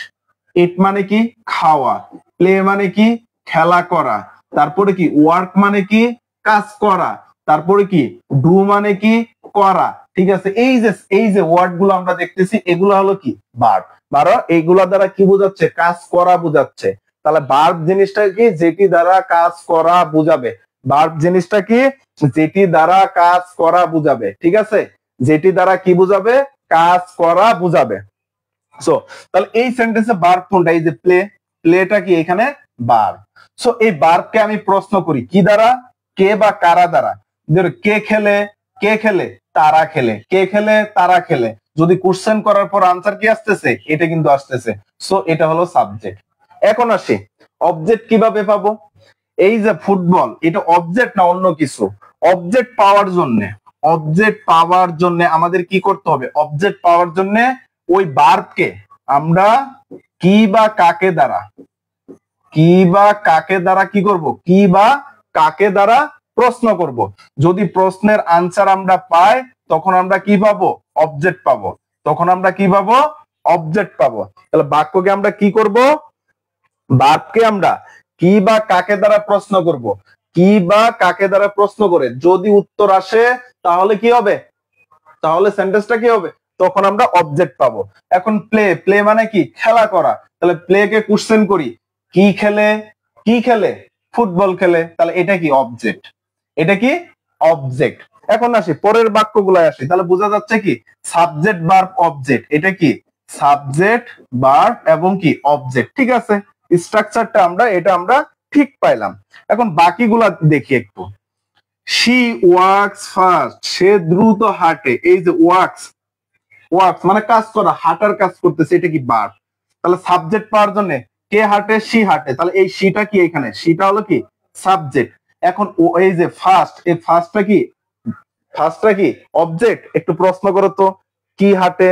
ইট মানে কি খাওয়া, প্লে মানে কি খেলা করা, তারপরে কি ওয়ার্ক মানে কি কাজ করা, তারপরে কি ডু মানে কি করা। ঠিক আছে, এই যে ওয়ার্ড গুলো আমরা দেখতেছি এগুলো হলো কি ভার্ব। বারো এইগুলা দ্বারা কি বোঝাচ্ছে, কাজ করা বোঝাচ্ছে। তাহলে ভার্ব জিনিসটা কি, যেটি দ্বারা কাজ করা বুঝাবে। ভার্ব জিনিসটা কি, যেটি দ্বারা কাজ করা বুঝাবে। ঠিক আছে, যেটি দ্বারা কি বুঝাবে, কাজ করা বুঝাবে। সো তাহলে এই সেন্টেন্সে ভার্ব কোনটা, এই যে প্লে, প্লেটা কি এখানে ভার্ব। সো এই ভার্বকে আমি প্রশ্ন করি কি দ্বারা, কে বা কারা দ্বারা। কে খেলে, কে খেলে তারা খেলে, কে খেলে তারা খেলে। যদি কোশ্চেন করার পর আনসার কি আসতেছে, এটা কিন্তু আসতেছে। সো এটা হলো সাবজেক্ট। এখন আসি অবজেক্ট কিভাবে পাবো। এই যে ফুটবল, এটা অবজেক্ট না অন্য কিছু। অবজেক্ট পাওয়ার জন্য, অবজেক্ট পাওয়ার জন্য আমাদের কি করতে হবে, অবজেক্ট পাওয়ার জন্য ওই ভার্বকে আমরা কি বা কাকে দ্বারা, কি বা কাকে দ্বারা কি করব, কি বা কাকে দ্বারা প্রশ্ন করব। যদি প্রশ্নের আনসার আমরা পাই তখন আমরা কি পাবো, অবজেক্ট পাবো। তখন আমরা কি পাবো, অবজেক্ট পাবো। তাহলে বাক্যকে আমরা কি করব, ভার্বকে আমরা কি বা কাকে দ্বারা প্রশ্ন করব। কি বা কাকে দ্বারা প্রশ্ন করে যদি উত্তর আসে তাহলে কি হবে, তাহলে সেন্টেন্সটা কি হবে, তখন আমরা অবজেক্ট পাবো। এখন প্লে, প্লে মানে কি খেলা করা। তাহলে প্লে কে কোশ্চেন করি, কি খেলে, কি খেলে ফুটবল খেলে। তাহলে এটা কি অবজেক্ট, এটা কি অবজেক্ট। এখন আসি পরের বাক্যগুলোয় আসি, তাহলে বোঝা যাচ্ছে কি সাবজেক্ট ভার্ব অবজেক্ট, এটা কি সাবজেক্ট ভার্ব এবং কি অবজেক্ট। ঠিক আছে, স্ট্রাকচারটা আমরা এটা আমরা ঠিক পাইলাম। এখন বাকিগুলা দেখি একটু। শি ওয়ার্কস ফাস্ট, সে দ্রুত হাঁটে। এই যে ওয়ার্কস, ওয়ার্কস মানে কাজ করা, হাঁটার কাজ করতেছে, এটা কি ভার্ব। তাহলে সাবজেক্ট পাওয়ার জন্য কে হাঁটে, শি হাঁটে। তাহলে এই শিটা কি এখানে, শিটা হলো কি সাবজেক্ট। এখন এই যে ফার্স্ট, এই ফার্স্টটা কি, ফার্স্টটা কি অবজেক্ট। একটু প্রশ্ন করো তো, কি হাঁটে,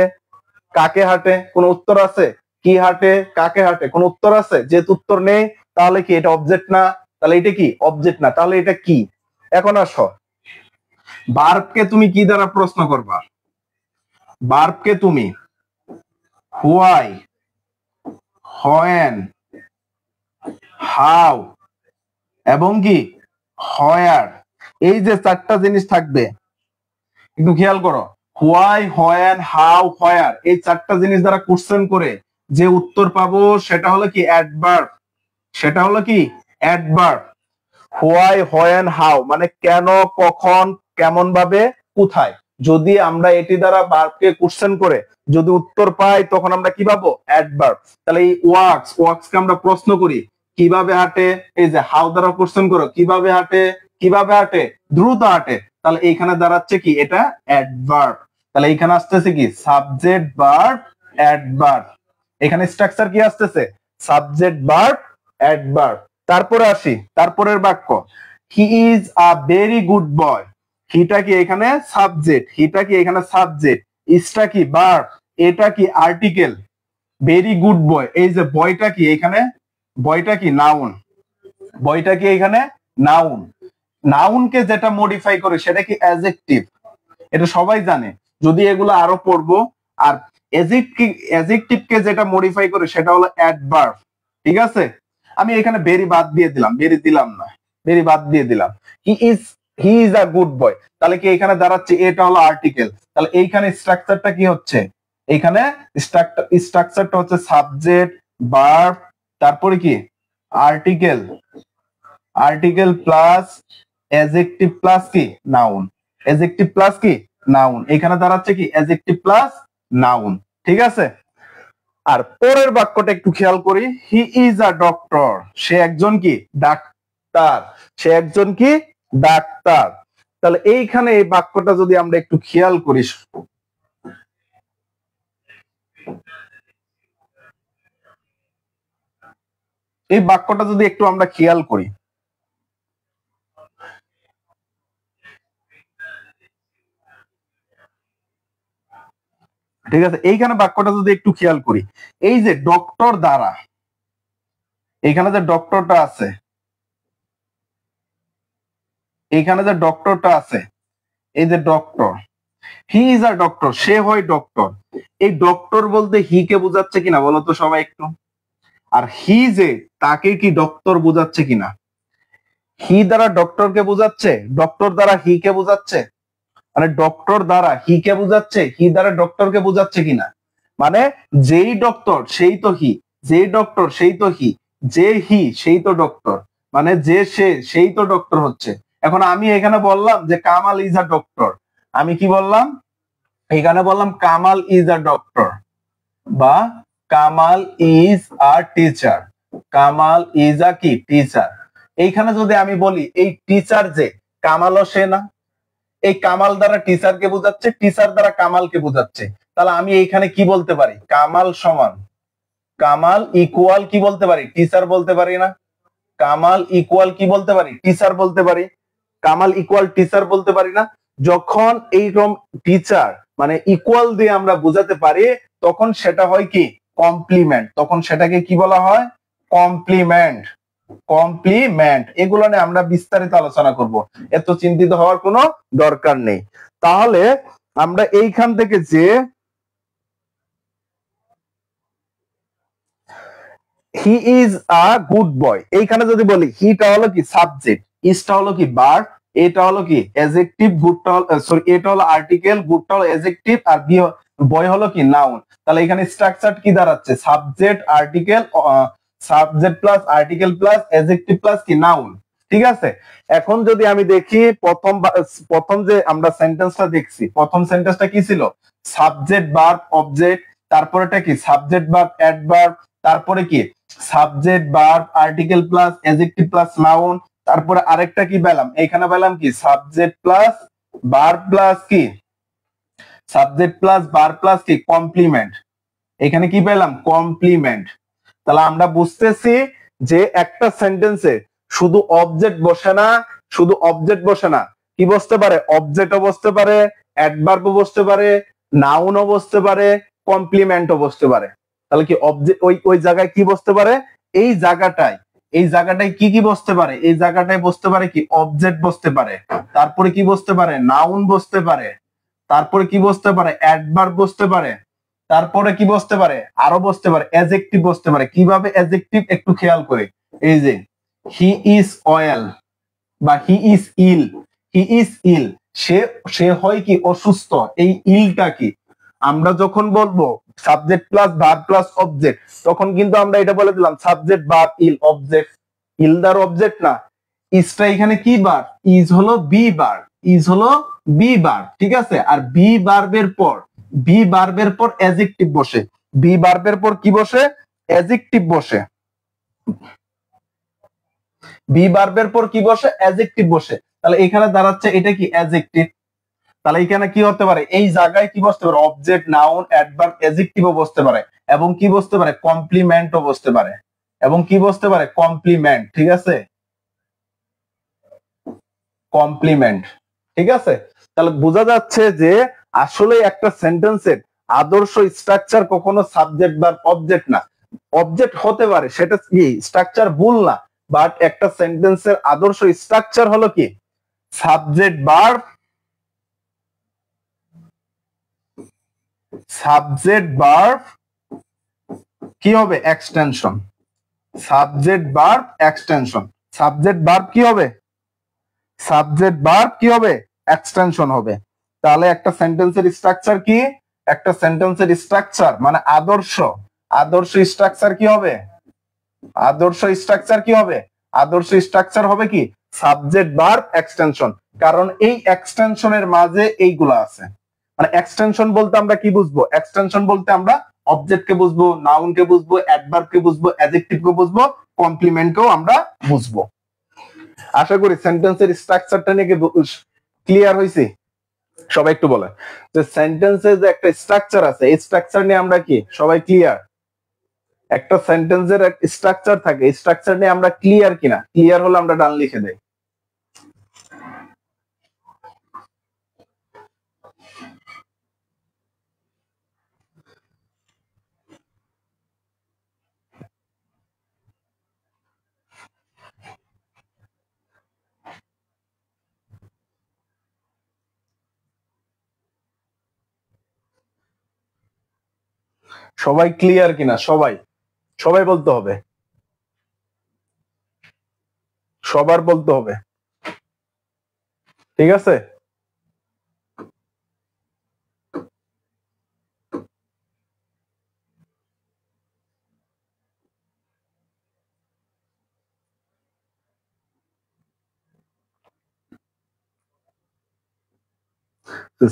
কাকে হাঁটে, কোন উত্তর আছে, কি হাঁটে কাকে হাঁটে কোন উত্তর আছে, যেহেতু উত্তর নেই তাহলে কি এটা অবজেক্ট না, তাহলে এটা কি অবজেক্ট না, তাহলে এটা কি। এখন আসো ভার্বকে তুমি কি দ্বারা প্রশ্ন করবা, ভার্বকে তুমি হোয়াই, হোয়েন, হাউ এবং কি হোয়ার, এই যে চারটা জিনিস থাকবে একটু খেয়াল করো। হোয়াই, হোয়েন, হাউ, হোয়ার, এই চারটা জিনিস দ্বারা কোশ্চেন করে যে উত্তর পাবো সেটা হলো কি অ্যাডভার্ব, সেটা হলো কি অ্যাডভার্ব। হোয়াই, হোয়েন, হাউ মানে কেন, কখন, কেমন ভাবে, কোথায়। যদি আমরা এটি দ্বারা ভার্বকে কোশ্চেন করে যদি উত্তর পাই তখন আমরা কি পাবো অ্যাডভার্ব। তাহলে এই ওয়ার্কস, ওয়ার্কস কে আমরা প্রশ্ন করি কিভাবে হাঁটে, এই যে হাউ দ্বারা কোশ্চেন করো, কিভাবে হাঁটে, কিভাবে হাঁটে, দ্রুত হাঁটে, তাহলে এইখানে দাঁড়াচ্ছে কি, এটা অ্যাডভার্ব। তাহলে এইখানে আসতেছে কি সাবজেক্ট ভার্ব অ্যাডভার্ব। এখানে স্ট্রাকচার কি আসতেছে, সাবজেক্ট ভার্ব অ্যাডভার্ব। তারপরে আসি তারপরের বাক্য, he is a very good boy. হিটা কি এখানে সাবজেক্ট, হিটা কি এখানে সাবজেক্ট, ইজটা কি ভার্ব, এটা কি আর্টিকেল। ভেরি গুড বয়, এই যে বয়টা কি এখানে, বয়টা কি নাউন, বয়টা কি এখানে নাউন। নাউনকে যেটা মডিফাই করে সেটা কি অ্যাডজেক্টিভ, এটা সবাই জানে, যদি এগুলো আরো পড়বো। আর অ্যাডজেক্টিভকে যেটা মডিফাই করে সেটা হলো অ্যাডভার্ব। ঠিক আছে, আমি এখানে ভেরি বাদ দিয়ে দিলাম, ভেরি দিলাম না, ভেরি বাদ দিয়ে দিলাম। He is a good boy, তাহলে কি এখানে দাঁড়াচ্ছে এটা হলো আর্টিকেল। তাহলে এইখানে স্ট্রাকচারটা কি হচ্ছে, এখানে স্ট্রাকচারটা হচ্ছে সাবজেক্ট ভার্ব, তারপরে কি article, article plus adjective plus কি নাউন, অ্যাডজেক্টিভ প্লাস কি নাউন। এখানে দাঁড়াচ্ছে কি অ্যাডজেক্টিভ প্লাস নাউন। ঠিক আছে, আর পরের বাক্যটা একটু খেয়াল করি, হি ইজ আ ডক্টর, সে একজন কি ডাক্তার, সে একজন কি ডাক্তার। তাহলে এইখানে এই বাক্যটা যদি আমরা একটু খেয়াল করি, এই বাক্যটা যদি একটু আমরা খেয়াল করি, ঠিক আছে, এইখানে বাক্যটা যদি একটু খেয়াল করি, এই যে ডক্টর দ্বারা, এখানে যে ডক্টরটা আছে, এখানে যে ডক্টরটা আছে, এই যে doctor, he is a doctor, সে হয় ডক্টর। এই ডক্টর বলতে হি কে বোঝাচ্ছে কিনা বলো তো সবাই একটু, আর হি যে তাকে কি ডক্টর বোঝাচ্ছে কিনা, হি দ্বারা ডক্টরকে বোঝাচ্ছে, ডক্টর দ্বারা হি কে বোঝাচ্ছে, মানে ডক্টর দ্বারা হি কে বোঝাচ্ছে, হি দ্বারা ডক্টরকে বোঝাচ্ছে কিনা, মানে যেই ডক্টর সেই তো হি, যেই ডক্টর সেই তো হি, যে হি সেই তো ডক্টর, মানে যে সে সেই তো ডক্টর হচ্ছে। এখন আমি এখানে বললাম যে কামাল ইজ আ ডক্টর, আমি কি বললাম, এখানে বললাম কামাল ইজ আ ডক্টর, বা Kamal is a teacher, Kamal is a কি টিচার। এইখানে যদি আমি বলি এই টিচার যে, কামালও সে না, এই কামাল দ্বারা টিচারকে বোঝাচ্ছে, টিচার দ্বারা কামালকে বোঝাচ্ছে। তাহলে আমি এইখানে কি বলতে পারি, কামাল সমান, কামাল ইকুয়াল কি বলতে পারি, টিচার বলতে পারি না, কামাল ইকুয়াল কি বলতে পারি, টিচার বলতে পারি, কামাল ইকুয়াল টিচার বলতে পারি না। যখন এইরকম টিচার মানে ইকুয়াল দিয়ে আমরা বোঝাতে পারি, তখন সেটা হয় কি কমপ্লিমেন্ট, তখন সেটাকে কি বলা হয় কমপ্লিমেন্ট, কমপ্লিমেন্ট। এগুলো নিয়ে আমরা বিস্তারিত আলোচনা করব, এত চিন্তিত হওয়ার কোনো দরকার নেই। তাহলে আমরা এইখান থেকে যে হি ইজ আ গুড বয়, এইখানে যদি বলি হিটা হলো কি সাবজেক্ট, ইজটা হলো কি ভার্ব, এটা হলো কি অ্যাডজেক্টিভ, গুডটা হলো সরি এটা হলো আর্টিকেল, গুডটা হলো অ্যাডজেক্টিভ, আর বয় হলো কি নাউন। তাহলে এখানে স্ট্রাকচার কি দাঁড়াচ্ছে, subject article, subject plus article plus adjective plus কি নাউন। ঠিক আছে, এখন যদি আমি দেখি প্রথম যে আমরা সেন্টেন্সটা দেখছি, প্রথম সেন্টেন্সটা কি ছিল, সাবজেক্ট ভার্ব অবজেক্ট, তারপরেটা কি সাবজেক্ট ভার্ব অ্যাডভার্ব, তারপরে কি subject verb article plus adjective plus noun, তারপরে আরেকটা কি পেলাম, এখানে পেলাম কি সাবজেক্ট প্লাস ভার্ব প্লাস কি সাবজেক্ট প্লাস ভার্ব প্লাস কি কমপ্লিমেন্ট, এখানে কি পেলাম কমপ্লিমেন্ট। তাহলে আমরা বুঝতেছি যে একটা সেন্টেন্সে শুধু অবজেক্ট বসে না, শুধু অবজেক্ট বসে না, কি বসতে পারে, অবজেক্টও বসতে পারে, অ্যাডভার্বও বসতে পারে, নাউনও বসতে পারে, কমপ্লিমেন্টও বসতে পারে। তাহলে কি অবজেক্ট ওই ওই জায়গায় কি বসতে পারে, এই জায়গাটায়, এই জায়গাটায় কি কি বসতে পারে, এই জায়গাটায় বসতে পারে কি অবজেক্ট বসতে পারে, তারপরে কি বসতে পারে নাউন বসতে পারে, তারপরে কি বসতে পারে অ্যাডভার্ব বসতে পারে, তারপরে কি বসতে পারে আরো বসতে পারে অ্যাডজেক্টিভ বসতে পারে। কিভাবে অ্যাডজেক্টিভ একটু খেয়াল করে, এই যে হি ইজ অয়েল বা he is ill, he is ill, সে সে হয় কি অসুস্থ, এই ইলটা কি আমরা যখন বলবো subject plus verb plus object, তখন কিন্তু আমরা এটা বলে দিলাম সাবজেক্ট ভার্ব ইল অবজেক্ট, ইল দ্বার অবজেক্ট না, ইজটা এখানে কি বার, ইজ হলো বি বার, ইজ হলো বি বার। ঠিক আছে, আর বি বার্বের পর, বি বার্বের পর অ্যাডজেক্টিভ বসে, বি বার্বের পর কি বসে অ্যাডজেক্টিভ বসে। বি ভার্বের পর কি বসে? অ্যাডজেক্টিভ বসে। তাহলে এখানে দাঁড়াচ্ছে এটা কি? অ্যাডজেক্টিভ। তাহলে এখানে কি হতে পারে? এই জায়গায় কি বসতে পারে? অবজেক্ট, নাউন, অ্যাডভার্ব, অ্যাডজেক্টিভও বসতে পারে এবং কি বসতে পারে? কমপ্লিমেন্টও বসতে পারে এবং কি বসতে পারে? কমপ্লিমেন্ট। ঠিক আছে, কমপ্লিমেন্ট। ঠিক আছে, তাহলে বোঝা যাচ্ছে যে আসলে একটা সেন্টেন্সের আদর্শ স্ট্রাকচার কখনো সাবজেক্ট বা অবজেক্ট না। অবজেক্ট হতে পারে, সেটা কি স্ট্রাকচার ভুল না, বাট একটা সেন্টেন্সের আদর্শ স্ট্রাকচার হলো কি? সাবজেক্ট ভার্ব, সাবজেক্ট ভার্ব কি হবে? Extension. Subject verb extension. Subject verb কি হবে? সাবজেক্ট ভার্ব কি হবে? এক্সটেনশন হবে। তাহলে একটা সেন্টেন্সের স্ট্রাকচার কি? একটা সেন্টেন্সের স্ট্রাকচার মানে আদর্শ, আদর্শ স্ট্রাকচার কি হবে? আদর্শ স্ট্রাকচার কি হবে? আদর্শ স্ট্রাকচার হবে কি? Subject verb extension. কারণ এই এক্সটেনশনের মাঝে এইগুলা আছে। মানে এক্সটেনশন বলতে আমরা কি বুঝবো? এক্সটেনশন বলতে আমরা অবজেক্টকে বুঝবো, নাউনকে বুঝবো, অ্যাডভার্বকে বুঝবো, অ্যাডজেক্টিভকে বুঝবো, কমপ্লিমেন্টকেও আমরা বুঝবো। আশা করি সেন্টেন্সের স্ট্রাকচারটা নিয়ে ক্লিয়ার হয়েছে। সবাই একটু বলে যে সেন্টেন্সের যে একটা স্ট্রাকচার আছে, এই স্ট্রাকচার নিয়ে আমরা কি সবাই ক্লিয়ার? একটা সেন্টেন্সের স্ট্রাকচার থাকে, স্ট্রাকচার নিয়ে আমরা ক্লিয়ার কিনা? ক্লিয়ার হলে আমরা ডান লিখে দেই। সবাই ক্লিয়ার কিনা? সবাই, সবাই বলতে হবে, সবার বলতে হবে। ঠিক আছে,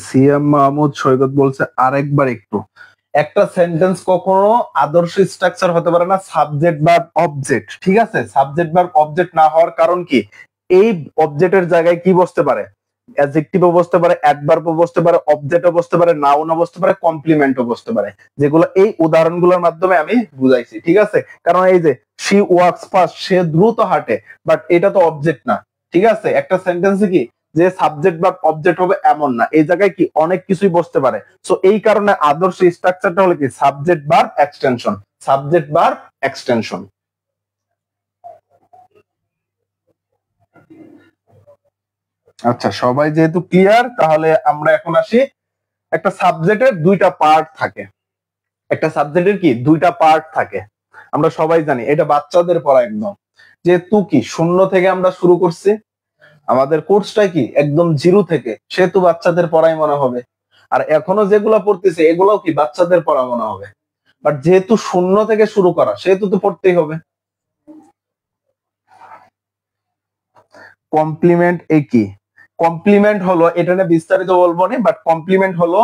সিএম মাহমুদ সৈকত বলছে আরেকবার একটু। একটা সেন্টেন্স কখনো আদর্শ স্ট্রাকচার হতে পারে না সাবজেক্ট বা অবজেক্ট। ঠিক আছে, সাবজেক্ট বা অবজেক্ট না হওয়ার কারণ কি? এই অবজেক্টের জায়গায় কি বসতে পারে? অ্যাডজেক্টিভও বসতে পারে, অ্যাডভার্বও বসতে পারে, অবজেক্টও বসতে পারে, নাউনও বসতে পারে, কমপ্লিমেন্টও বসতে পারে, যেগুলো এই উদাহরণগুলোর মাধ্যমে আমি বুঝাইছি। ঠিক আছে, কারণ এই যে শি ওয়ার্কস ফাস্ট, সে দ্রুত হাঁটে, বাট এটা তো অবজেক্ট না। ঠিক আছে, একটা সেন্টেন্সে কি যে সাবজেক্ট বা অবজেক্ট হবে এমন না, এই জায়গায় কি অনেক কিছুই বসতে পারে। সো এই কারণে আদর্শ স্ট্রাকচারটা হলো কি? Subject verb extension, subject verb extension. আচ্ছা, সবাই যেহেতু ক্লিয়ার, তাহলে আমরা এখন আসি। একটা সাবজেক্টের দুইটা পার্ট থাকে। একটা সাবজেক্টের কি দুইটা পার্ট থাকে, আমরা সবাই জানি। এটা বাচ্চাদের পড়া একদম, যেহেতু কি শূন্য থেকে আমরা শুরু করছি, আমাদের কোর্সটা কি একদম জিরো থেকে, সেহেতু বাচ্চাদের পড়াই মনে হবে। আর এখনো যেগুলো পড়তেছে এগুলোও কি বাচ্চাদের পড়া মনে হবে, বাট যেহেতু শূন্য থেকে শুরু করা, সেহেতু তো পড়তেই হবে। কমপ্লিমেন্ট এ কি? কমপ্লিমেন্ট হলো, এটা নিয়ে বিস্তারিত বলবো না, বাট কমপ্লিমেন্ট হলো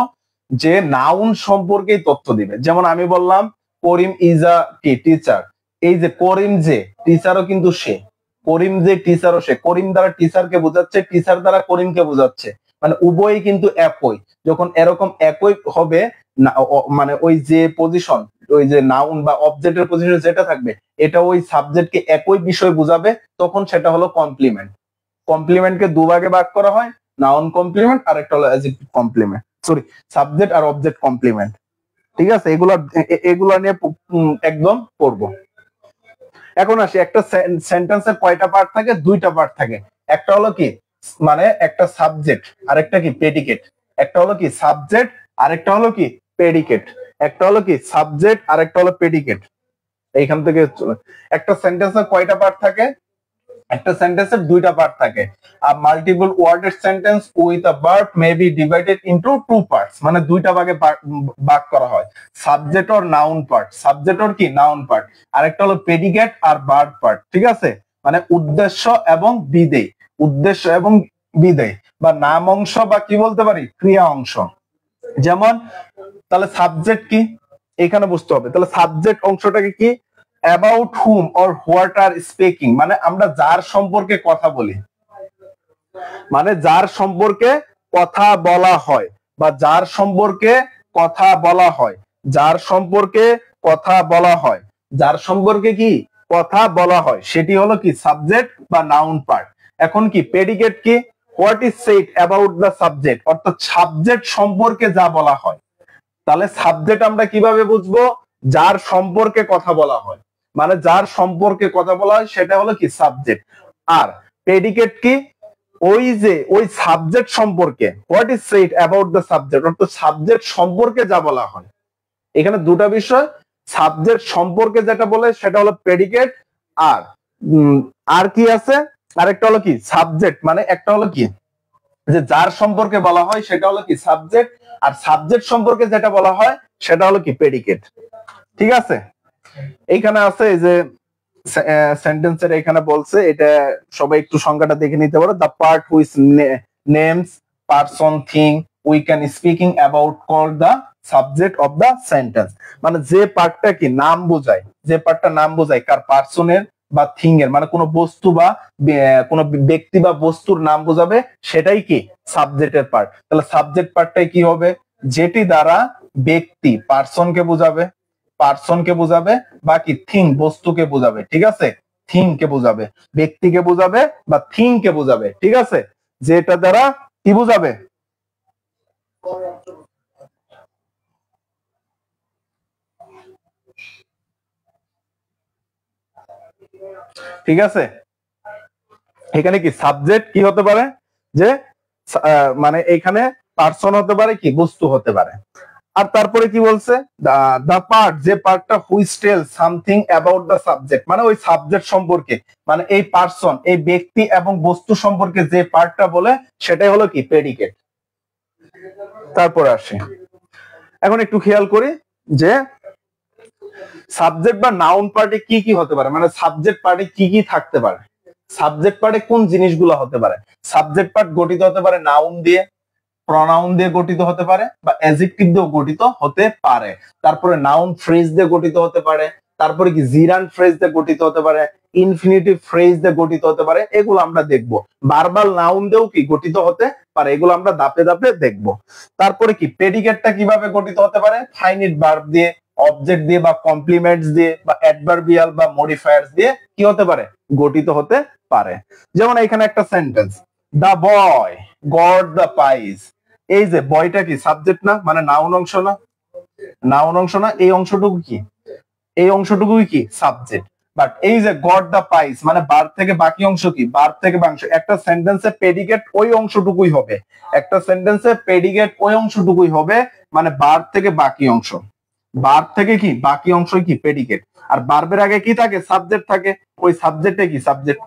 যে নাউন সম্পর্কেই তথ্য দিবে। যেমন আমি বললাম করিম ইজ আ কি টিচার, এই যে করিম যে টিচারও কিন্তু সে, করিম যে টিচারও সে, করিম দ্বারা টিচারকে বোঝাচ্ছে, টিচার দ্বারা করিমকে বোঝাচ্ছে, মানে উভয়ই কিন্তু একই। যখন এরকম একই হবে না, মানে ওই যে পজিশন, ওই যে নাউন বা অবজেক্টের পজিশন যেটা থাকবে, এটা ওই সাবজেক্টকে একই বিষয় বুঝাবে, তখন সেটা হলো কমপ্লিমেন্ট। কমপ্লিমেন্টকে দুভাগে ভাগ করা হয়, নাউন কমপ্লিমেন্ট আর একটা হলো অ্যাডজেক্টিভ কমপ্লিমেন্ট, সরি সাবজেক্ট আর অবজেক্ট কমপ্লিমেন্ট। ঠিক আছে, এগুলা নিয়ে একদম পড়বো। এখন আসি, একটা সেন্টেন্সের কয়টা পার্ট থাকে? দুইটা পার্ট থাকে। একটা হলো কি মানে একটা সাবজেক্ট, আরেকটা কি প্রেডিকেট। একটা হলো কি সাবজেক্ট, আরেকটা হলো কি প্রেডিকেট। একটা হলো কি সাবজেক্ট, আরেকটা হলো প্রেডিকেট। এইখান থেকে একটা সেন্টেন্সের কয়টা পার্ট থাকে? একটা সেন্টেন্সের দুইটা পার্ট থাকে। আর multiple worded sentence with a verb may be divided into two parts, মানে দুইটা ভাগে ভাগ করা হয়। Subject or noun part, subject or কি নাউন পার্ট, আরেকটা হলো প্রেডিকেট আর ভার্ব পার্ট। ঠিক আছে, মানে উদ্দেশ্য এবং বিধেয়, উদ্দেশ্য এবং বিধেয়, বা নাম অংশ বা কি বলতে পারি ক্রিয়া অংশ। যেমন তাহলে সাবজেক্ট কি এখানে বুঝতে হবে। তাহলে সাবজেক্ট অংশটাকে কি about hmm or what are speaking, মানে আমরা যার সম্পর্কে কথা বলি, মানে যার সম্পর্কে কথা বলা হয় বা যার সম্পর্কে কথা বলা হয়, যার সম্পর্কে কথা বলা হয়, যার সম্পর্কে কি কথা বলা হয় সেটি হলো কি সাবজেক্ট বা নাউন পার্ট। এখন কি প্রেডিকেট কি, what is said about the subject, অর্থাৎ সাবজেক্ট সম্পর্কে যা বলা হয়। তাহলে সাবজেক্ট আমরা কিভাবে বুঝবো, যার সম্পর্কে কথা বলা হয়, মানে যার সম্পর্কে কথা বলা হয় সেটা হলো কি সাবজেক্ট। আর প্রেডিকেট কি, ওই যে ওই সাবজেক্ট সম্পর্কে, what is said about the subject, অর্থাৎ সাবজেক্ট সম্পর্কে যা বলা হয়। এখানে দুটা বিষয়, সাবজেক্ট সম্পর্কে যেটা বলে সেটা হলো প্রেডিকেট, আর আর কি আছে, আরেকটা হলো কি সাবজেক্ট, মানে একটা হলো কি যে যার সম্পর্কে বলা হয় সেটা হলো কি সাবজেক্ট, আর সাবজেক্ট সম্পর্কে যেটা বলা হয় সেটা হলো কি প্রেডিকেট। ঠিক আছে, এইখানে আছে এই যে সেন্টেন্সের এখানে বলছে, এটা সবাই একটু সংজ্ঞাটা দেখে নিতে পারো। The part which names person thing we can speaking about call the subject of the sentence, মানে যে পার্টটা কি নাম বোঝায়, যে পার্টটা নাম বোঝায় কার পার্সনের বা থিং এর, মানে কোনো বস্তু বা কোনো ব্যক্তি বা বস্তুর নাম বোঝাবে, সেটাই কি সাবজেক্টের পার্ট। তাহলে সাবজেক্ট পার্টটাই কি হবে, যেটি দ্বারা ব্যক্তি পার্সনকে বোঝাবে, পার্সনকে বোঝাবে, বাকি থিং বস্তুকে বোঝাবে। ঠিক আছে, থিং কে বোঝাবে, ব্যক্তিকে বোঝাবে বা থিং কে বোঝাবে। ঠিক আছে, যেটা দ্বারা কি বোঝাবে, ঠিক আছে। এখানে কি সাবজেক্ট কি হতে পারে, যে মানে এখানে পার্সন হতে পারে, কি বস্তু হতে পারে। আর তারপরে কি বলছে, দা পার্ট, যে পার্টটা which tell something about the subject, মানে ওই সাবজেক্ট সম্পর্কে, মানে এই পার্সন এই ব্যক্তি এবং বস্তু সম্পর্কে যে পার্টটা বলে সেটাই হলো কি প্রেডিকেট। তারপরে আসে, এখন একটু খেয়াল করি যে সাবজেক্ট বা নাউন পার্টে কি কি হতে পারে, মানে সাবজেক্ট পার্টে কি কি থাকতে পারে, সাবজেক্ট পার্টে কোন জিনিসগুলো হতে পারে। সাবজেক্ট পার্ট গঠিত হতে পারে নাউন দিয়ে, প্রনাউন দিয়ে গঠিত হতে পারে, বা অ্যাডজেক্টিভ দিয়ে গঠিত হতে পারে। তারপরে নাউন ফ্রেজ দিয়ে গঠিত হতে পারে, তারপরে কি জিরান ফ্রেজ দিয়ে গঠিত হতে পারে, ইনফিনিটিভ ফ্রেজ দিয়ে গঠিত হতে পারে। এগুলো আমরা দেখবো। ভার্বাল নাউন দিয়েও কি গঠিত হতে পারে, এগুলো আমরা ধাপে ধাপে দেখবো। তারপরে কি প্রেডিকেটটা কিভাবে গঠিত হতে পারে, ফাইনিট ভার্ব দিয়ে, অবজেক্ট দিয়ে, বা কমপ্লিমেন্টস দিয়ে, বা অ্যাডভার্বিয়াল বা মডিফায়ার্স দিয়ে কি হতে পারে, গঠিত হতে পারে। যেমন এখানে একটা sentence, the boy got the prize, এই যে বয়টা কি সাবজেক্ট না, মানে নাউন অংশ না, নাউন অংশ না, এই অংশটুকু কি, এই অংশটুকুই কি সাবজেক্ট। বাট এই যে গট দ্য পাইজ, মানে বার থেকে বাকি অংশ কি, বার থেকে বাকি অংশ। একটা সেন্টেন্সে প্রেডিকেট ওই অংশটুকুই হবে, একটা সেন্টেন্সে প্রেডিকেট ওই অংশটুকুই হবে, মানে বার থেকে বাকি অংশ, বার থেকে কি বাকি অংশই কি প্রেডিকেট। আর বার্বের আগে কি থাকে, সাবজেক্ট থাকে, ওই সাবজেক্টে কি সাবজেক্ট।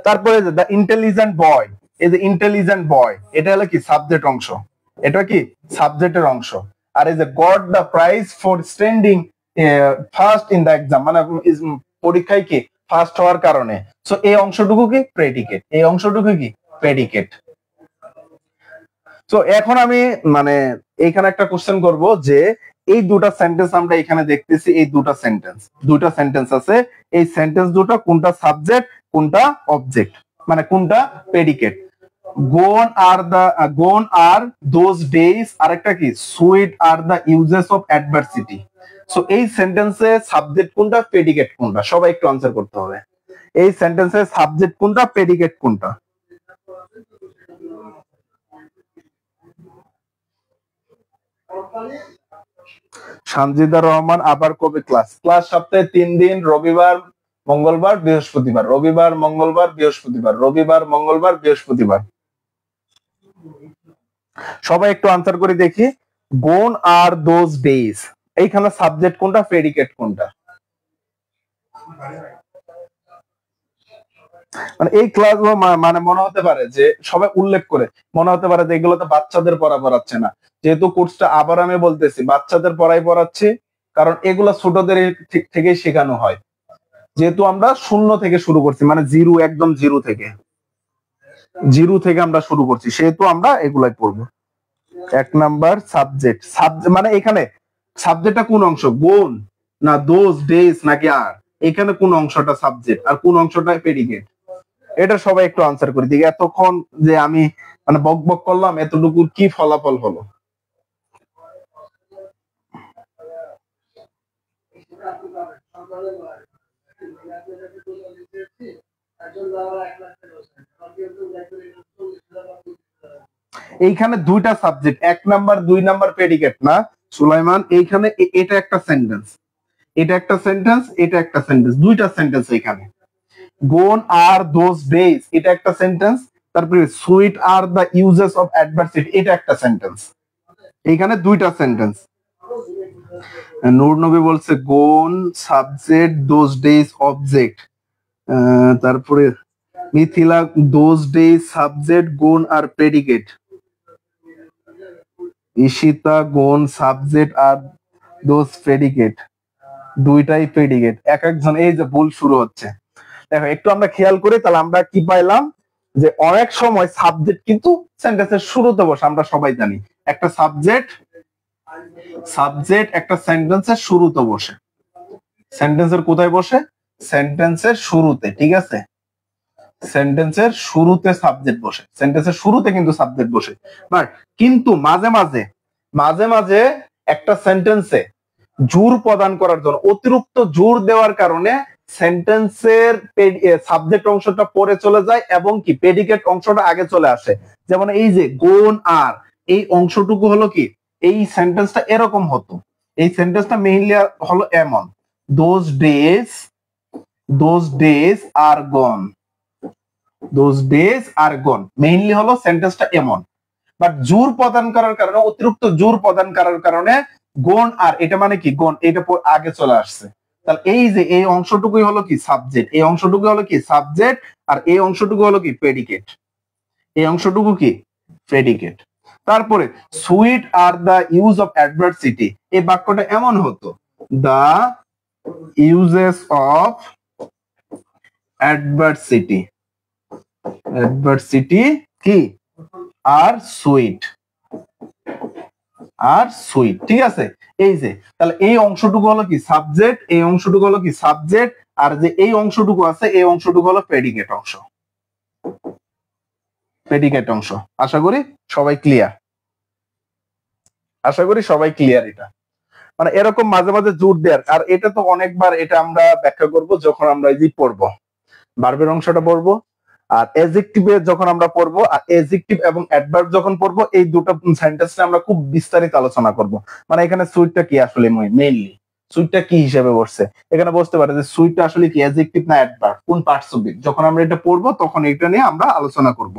তারপরে দ্য ইন্টেলিজেন্ট বয়, এই যে ইন্টেলিজেন্ট বয়, এটা হলো কি সাবজেক্ট অংশ, এটা কি সাবজেক্টের অংশ। আর এই যে got the prize for standing first in the exam, মানে পরীক্ষায় কি ফার্স্ট হওয়ার কারণে। সো এই অংশটুকু কি প্রেডিকেট, এই অংশটুকু কি প্রেডিকেট। তো এখন আমি মানে এইখানে একটা কোশ্চেন করব, যে এই দুটা সেন্টেন্স আমরা এখানে দেখতেছি, এই দুটা সেন্টেন্স আছে, এই সেন্টেন্স দুটো কোনটা সাবজেক্ট কোনটা অবজেক্ট, মানে কোনটা predicate. gone are those days, আরেকটা কি sweet are the uses of adversity। So এই সেন্টেন্সে সাবজেক্ট কোনটা প্রেডিকেট কোনটা, সবাই একটু আনসার করতে হবে। এই সেন্টেন্সে সাবজেক্ট কোনটা প্রেডিকেট কোনটা। সানজিদা রহমান, আবার কবে ক্লাস? ক্লাস সপ্তাহে 3 দিন, রবিবার মঙ্গলবার বৃহস্পতিবার, রবিবার মঙ্গলবার বৃহস্পতিবার, রবিবার মঙ্গলবার বৃহস্পতিবার। সবাই একটু আনসার করে দেখি। গোন আর দোজ ডেজ, এইখানে সাবজেক্ট কোনটা প্রেডিকেট কোনটা। মানে এই ক্লাসগুলো মানে মনে হতে পারে যে সবাই উল্লেখ করে মনে হতে পারে যে এগুলো তো বাচ্চাদের পড়া পড়াচ্ছে না। যেহেতু কোর্সটা আবার আমি বলতেছি বাচ্চাদের পড়াই পড়াচ্ছি, কারণ এগুলো ছোটদের থেকে শেখানো হয়। যেহেতু আমরা শূন্য থেকে শুরু করছি, মানে জিরো, একদম জিরো থেকে আমরা শুরু করছি, সেহেতু আমরা এগুলাই পড়বো। 1 নাম্বার সাবজেক্ট, মানে এখানে সাবজেক্টটা কোন অংশ, গোন, না দোজ ডেজ নাকি আর? এখানে কোন অংশটা সাবজেক্ট আর কোন অংশটা প্রেডিকেট? এটা সবাই একটু আনসার করে দিই। এতক্ষণ যে আমি মানে বক বক করলাম, এতটুকুর কি ফলাফল হলো? এইখানে দুইটা সাবজেক্ট, 1 নাম্বার 2 নাম্বার প্রেডিকেট না সুলাইমান? এইখানে এটা একটা সেন্টেন্স, এটা একটা সেন্টেন্স, এটা একটা সেন্টেন্স, দুইটা সেন্টেন্স এখানে। গোন আর দোজ ডেজ এটা একটা সেন্টেন্স, তারপরে sweet are the uses of adversity এটা একটা সেন্টেন্স। এইখানে দুইটা সেন্টেন্স। নূর নবী বলছে gone subject, those days object. তারপরে Mithila those days subject, gone আর প্রেডিকেট। ঈশিতা গোন সাবজেক্ট আর দোজ প্রেডিকেট, দুইটাই প্রেডিকেট। এক একজন এই যে ভুল শুরু হচ্ছে। দেখো একটু আমরা খেয়াল করি, তাহলে আমরা কি পাইলাম যে অনেক সময় সাবজেক্ট কিন্তু সেন্টেন্সের শুরুতে বসে। আমরা সবাই জানি একটা সাবজেক্ট একটা সেন্টেন্সের শুরুতে বসে। সেন্টেন্সের কোথায় বসে? সেন্টেন্সের শুরুতে, ঠিক আছে? সেন্টেন্সের শুরুতে সাবজেক্ট বসে, সেন্টেন্সের শুরুতে কিন্তু সাবজেক্ট বসে। বাট কিন্তু মাঝে মাঝে একটা সেন্টেন্সে জোর প্রদান করার জন্য অতিরিক্ত জোর দেওয়ার কারণে সেন্টেন্সের সাবজেক্ট অংশটা পরে চলে যায় এবং কি প্রেডিকেট অংশটা আগে চলে আসে। যেমন এই যে গোন আর, এই অংশটুকু হলো কি, এই সেন্টেন্সটা এরকম হতো। এই সেন্টেন্সটা মেইনলি হলো এমন, those days are gone, those days are gone, mainly হলো সেন্টেন্সটা এমন। বাট জোর প্রদান করার কারণে, অতিরিক্ত জোর প্রদান করার কারণে গন আর, এটা মানে কি গন, এটা আগে চলে আসছে। তাহলে এই যে এই অংশটুকুই হলো কি সাবজেক্ট, এই অংশটুকু হলো কি সাবজেক্ট, আর এই অংশটুকু হলো কি প্রেডিকেট। এই অংশটুকু কি প্রেডিকেট। তারপরে sweet are the use of adversity, এই বাক্যটা এমন হতো, দ্য ইউজেস অফ অ্যাডভার্সিটি কি আর সুইট, ঠিক আছে? এই যে তাহলে এই অংশটুকু হলো কি সাবজেক্ট, এই অংশটুকু হলো কি সাবজেক্ট, আর যে এই অংশটুকু আছে এই অংশটুকু হলো প্রেডিকেট অংশ, আশা করি সবাই ক্লিয়ার, এটা মানে এরকম মাঝে মাঝে জোর দেয়ার। আর এটা তো অনেকবার এটা আমরা ব্যাখ্যা করব যখন আমরা এই যে পড়বো ভার্বের অংশটা পড়বো, আর এডজেক্টিভে যখন আমরা পড়বো, আর এডজেক্টিভ এবং অ্যাডভার্ব যখন পড়বো, এই দুটো সেন্টেন্সে আমরা খুব বিস্তারিত আলোচনা করব। মানে এখানে সুইটটা কি আসলে মেইনলি সুইটটা কি হিসেবে বসছে, এখানে বসতে পারে যে সুইটটা আসলে কি এডজেক্টিভ না অ্যাডভার্ব, কোন পার্টস অফ ইট। যখন আমরা এটা পড়বো তখন এটা নিয়ে আমরা আলোচনা করব।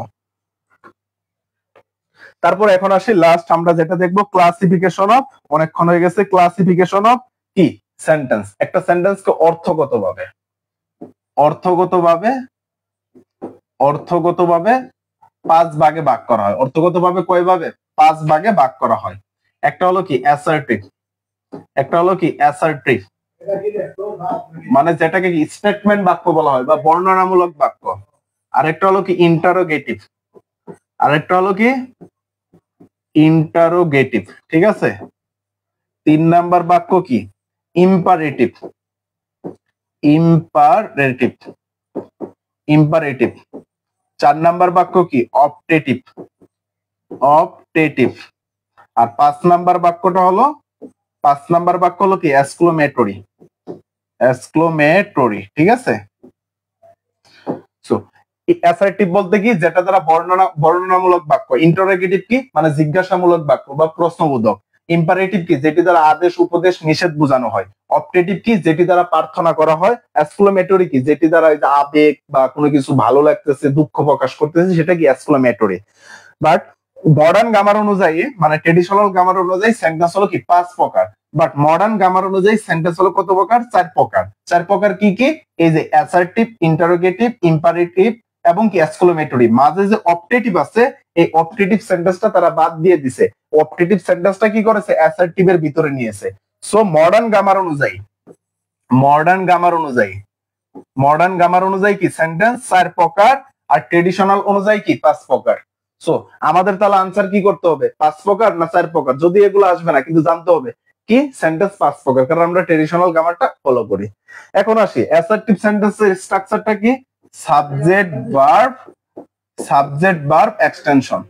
তারপর এখন আসি লাস্ট আমরা যেটা দেখবো, ক্লাসিফিকেশন অফ, অনেকক্ষণ হয়ে গেছে, ক্লাসিফিকেশন অফ কি সেন্টেন্স। একটা সেন্টেন্সকে অর্থগতভাবে 5 ভাগে ভাগ করা হয়। অর্থগতভাবে কয় ভাগে? 5 ভাগে ভাগ করা হয়। একটা হলো কি অ্যাসার্টিভ, মানে যেটাকে কি স্টেটমেন্ট বাক্য বলা হয় বা বর্ণনামূলক বাক্য। আরেকটা হলো কি ইন্টারোগেটিভ, ঠিক আছে? 3 নাম্বার বাক্য কি ইম্পারেটিভ। 4 নাম্বার বাক্য কি অপটেটিভ। আর 5 নাম্বার বাক্যটা হলো, 5 নাম্বার বাক্য হলো কি এক্সক্লেমেটরি, ঠিক আছে? সো অ্যাসার্টিভ বলতে কি, যেটা দ্বারা বর্ণনামূলক বাক্য। ইন্টারোগেটিভ কি, মানে জিজ্ঞাসামূলক বাক্য বা প্রশ্নবোধক। ইম্পারেটিভ কি, যেটি দ্বারা আদেশ উপদেশ নিষেধ বোঝানো হয়। অপটেটিভ কি, যেটি দ্বারা প্রার্থনা করা হয়। এক্সক্লেমেটরি কি, যেটি দ্বারা আবেগ বা কোনো কিছু ভালো লাগতেছে, দুঃখ প্রকাশ করতেছে, সেটা কি এক্সক্লেমেটরি। বাট মডার্ন গ্রামার অনুযায়ী, মানে ট্রেডিশনাল গ্রামার অনুযায়ী সেন্টেন্স হলো কি 5 প্রকার। বাট মডার্ন গ্রামার অনুযায়ী সেন্টেন্স হলো কত প্রকার? 4 প্রকার। 4 প্রকার কি কি? এই যে অ্যাসার্টিভ, ইন্টারোগেটিভ, ইম্পারেটিভ এবং কি এক্সক্লেমেটরি। মাঝে যে অপটেটিভ আছে, এই অপটেটিভ সেন্টেন্সটা তারা বাদ দিয়ে দিছে। অপটেটিভ সেন্টেন্সটা কি করেছে? অ্যাসার্টিভের ভিতরে নিয়েছে। সো মডার্ন গ্রামার অনুযায়ী কি সেন্টেন্স 4 প্রকার, আর ট্রেডিশনাল অনুযায়ী কি 5 প্রকার। সো আমাদের তাহলে আনসার কি করতে হবে? 5 প্রকার না 4 প্রকার? যদি এগুলো আসবে না, কিন্তু জানতে হবে কি সেন্টেন্স 5 প্রকার, কারণ আমরা ট্রেডিশনাল গ্রামারটা ফলো করি। এখন আসি অ্যাসার্টিভ সেন্টেন্সের স্ট্রাকচারটা কি, subject verb extension,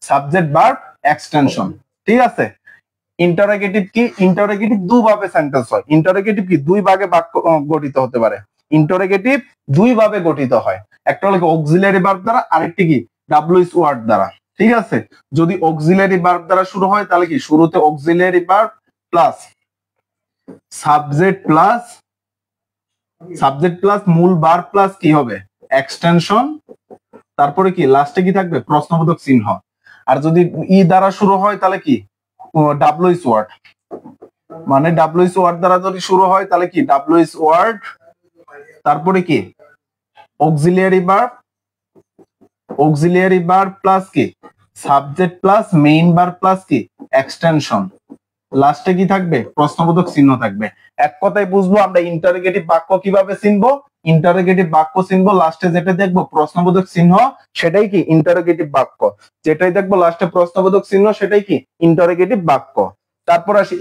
subject verb extension. ঠিক আছে। ইন্টারোগেটিভ কি, ইন্টারোগেটিভ দুভাবে সেন্টেন্স হয়। ইন্টারোগেটিভ কি দুই ভাগে বাক্য গঠিত হতে পারে। ইন্টারোগেটিভ দুই ভাবে গঠিত হয়, একটা হলো অক্সিলারি ভার্ব দ্বারা, আরেকটি কি ডাব্লিউএস ওয়ার্ড দ্বারা। ঠিক আছে। যদি অক্সিলারি ভার্ব দ্বারা শুরু হয় তাহলে কি শুরুতে auxiliary verb plus subject plus মূল ভার্ব প্লাস কি হবে এক্সটেনশন, তারপরে কি লাস্টে কি থাকবে প্রশ্নবোধক চিহ্ন। আর যদি ই দ্বারা শুরু হয় তাহলে কি ডাব্লিউএস ওয়ার্ড, মানে ডাব্লিউএস ওয়ার্ড দ্বারা যদি শুরু হয় তাহলে কি ডাব্লিউএস ওয়ার্ড, তারপরে কি অক্সিলিয়ারি ভার্ব প্লাস কি subject plus main verb plus কি এক্সটেনশন, লাস্টে কি থাকবে প্রশ্নবোধক চিহ্ন থাকবে। এক কথায় বুঝবো আমরা ইন্টারোগেটিভ বাক্য কিভাবে চিনবো, ইন্টারোগেটিভ বাক্য চিনবো লাস্টে যেটা দেখবো প্রশ্নবোধক চিহ্ন সেটাই কি ইন্টারোগেটিভ বাক্য, যেটাই দেখবো লাস্টে প্রশ্নবোধক চিহ্ন সেটাই কি ইন্টারোগেটিভ বাক্য। তারপর আসি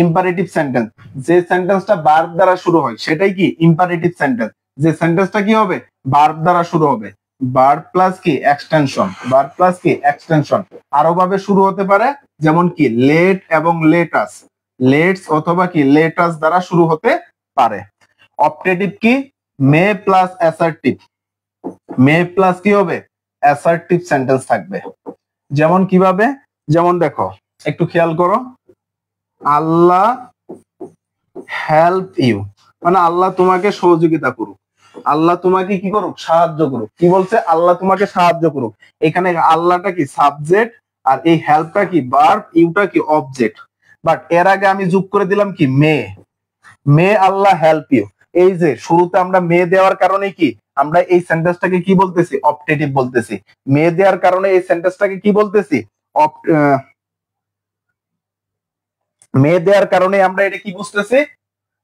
ইম্পারেটিভ সেন্টেন্স, যে সেন্টেন্সটা ভার্ব দ্বারা শুরু হয় সেটাই কি ইম্পারেটিভ সেন্টেন্স, যে সেন্টেন্সটা কি হবে ভার্ব দ্বারা শুরু হবে, ভার্ব প্লাস কি এক্সটেনশন। আরো ভাবে শুরু হতে পারে, যেমন কি লেট এবং লেটাস, লেটস অথবা কি লেটাস দ্বারা শুরু হতে পারে। অপটেটিভ কি may plus assertive, may plus কি হবে অ্যাসার্টিভ সেন্টেন্স থাকবে। যেমন কিভাবে, যেমন দেখো একটু খেয়াল করো, আল্লাহ হেল্প ইউ, মানে আল্লাহ তোমাকে সহযোগিতা করুক, আল্লাহ তোমাকে কি করুক সাহায্য করুক। কি বলছে আল্লাহ তোমাকে সাহায্য করুক, এখানে আল্লাহটা কি সাবজেক্ট আর এই হেল্পটা কি ভার্ব, ইউটা কি অবজেক্ট। বাট এর আগে আমি যোগ করে দিলাম কি মে আল্লাহ হেল্প ইউ। এই যে শুরুতে আমরা মে দেওয়ার কারণে কি আমরা এই সেন্টেন্সটাকে কি বলতেছি অপটেটিভ বলতেছি। মে দেওয়ার কারণে এই সেন্টেন্সটাকে কি বলতেছি মে দেওয়ার কারণে আমরা এটা কি বুঝতেছি,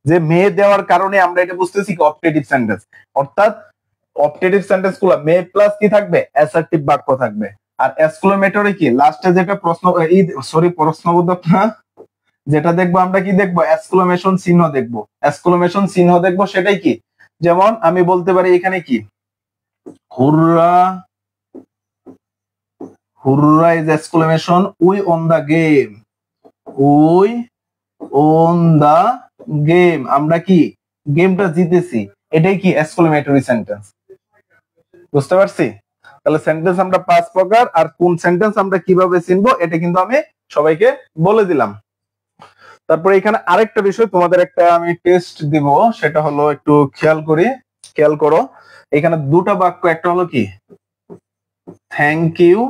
যে মে দেওয়ার কারণে আমরা এটা বুঝতেছি কি অপটেটিভ সেন্টেন্স। অর্থাৎ অপটেটিভ সেন্টেন্স গুলো মে প্লাস কি থাকবে অ্যাসার্টিভ বাক্য থাকবে। আর এক্সক্লেমেটরি কি লাস্টে যেটা প্রশ্নবোধক না, যেটা দেখবো আমরা কি দেখবো এক্সক্লেমেশন চিহ্ন দেখবো, এক্সক্লেমেশন চিহ্ন দেখবো সেটাই কি, যেমন আমি বলতে পারি এখানে কি hurrah, hurrah is exclamation, we won the game, we won the game, আমরা কি গেমটা জিতেছি, এটাই কি এক্সক্লেমেটরি সেন্টেন্স। বুঝতে পারছি। তাহলে সেন্টেন্স আমরা 5 প্রকার, আর কোন সেন্টেন্স আমরা কিভাবে চিনবো এটা কিন্তু আমি সবাইকে বলে দিলাম। তারপরে এখানে আরেকটা বিষয় তোমাদের একটা আমি টেস্ট দিব, সেটা হলো একটু খেয়াল করো এখানে দুটো বাক্য, একটা হলো কি থ্যাংক ইউ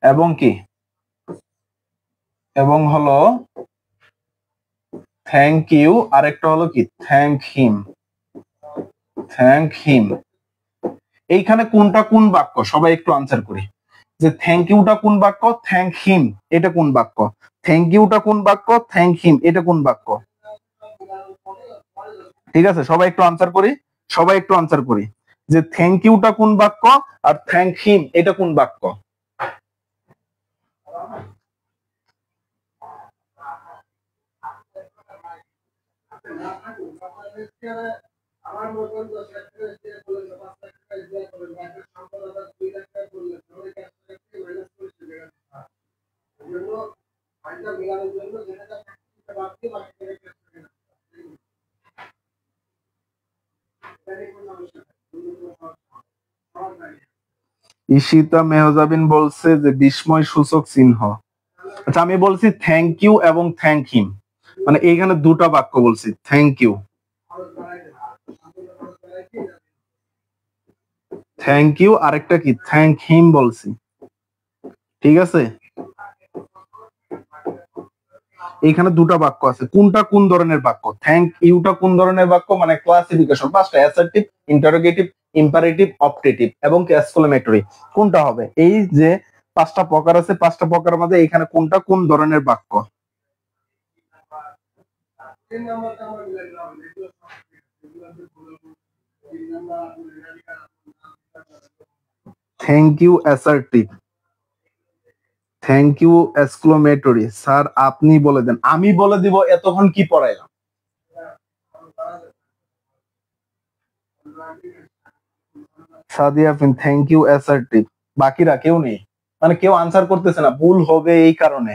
এবং কি এবং হলো থ্যাংক ইউ, আর একটা হলো কি থ্যাংক হিম। এইখানে কোনটা কোন বাক্য সবাই একটু আনসার করি, যে থ্যাংক ইউটা কোন বাক্য, থ্যাংক হিম এটা কোন বাক্য, থ্যাংক ইউটা কোন বাক্য, থ্যাংক হিম এটা কোন বাক্য। ঠিক আছে, সবাই একটু আনসার করি যে থ্যাংক ইউটা কোন বাক্য আর থ্যাংক হিম এটা কোন বাক্য। ঈশিতা মেহজাবিন বলছে যে বিস্ময় সূচক চিহ্ন। আচ্ছা আমি বলছি থ্যাংক ইউ এবং থ্যাংক হিম, মানে এইখানে দুটো বাক্য বলছি, থ্যাংক ইউ আরেকটা কি থ্যাংক হিম বলছি। ঠিক আছে, এখানে দুটো বাক্য আছে, কোনটা কোন ধরনের বাক্য, থ্যাংক ইউটা কোন ধরনের বাক্য, মানে ক্লাসিফিকেশন পাঁচটা, অ্যাসার্টিভ, ইন্টারোগেটিভ, ইম্পারেটিভ, অপটেটিভ এবং এক্সক্লেমেটরি, কোনটা হবে এই যে 5টা প্রকার আছে, 5টা প্রকারের মধ্যে এখানে কোনটা কোন ধরনের বাক্য। Thank you assertive, thank you exclamatory. Sir আপনি বলে দেন। আমি বলে দিব, এতক্ষণ কি পড়াইলাম? সাদিয়া ফিন থ্যাংক ইউ অ্যাসার্টিভ। বাকিরা কেউ নেই, মানে কেউ আনসার করতেছে না, ভুল হবে এই কারণে।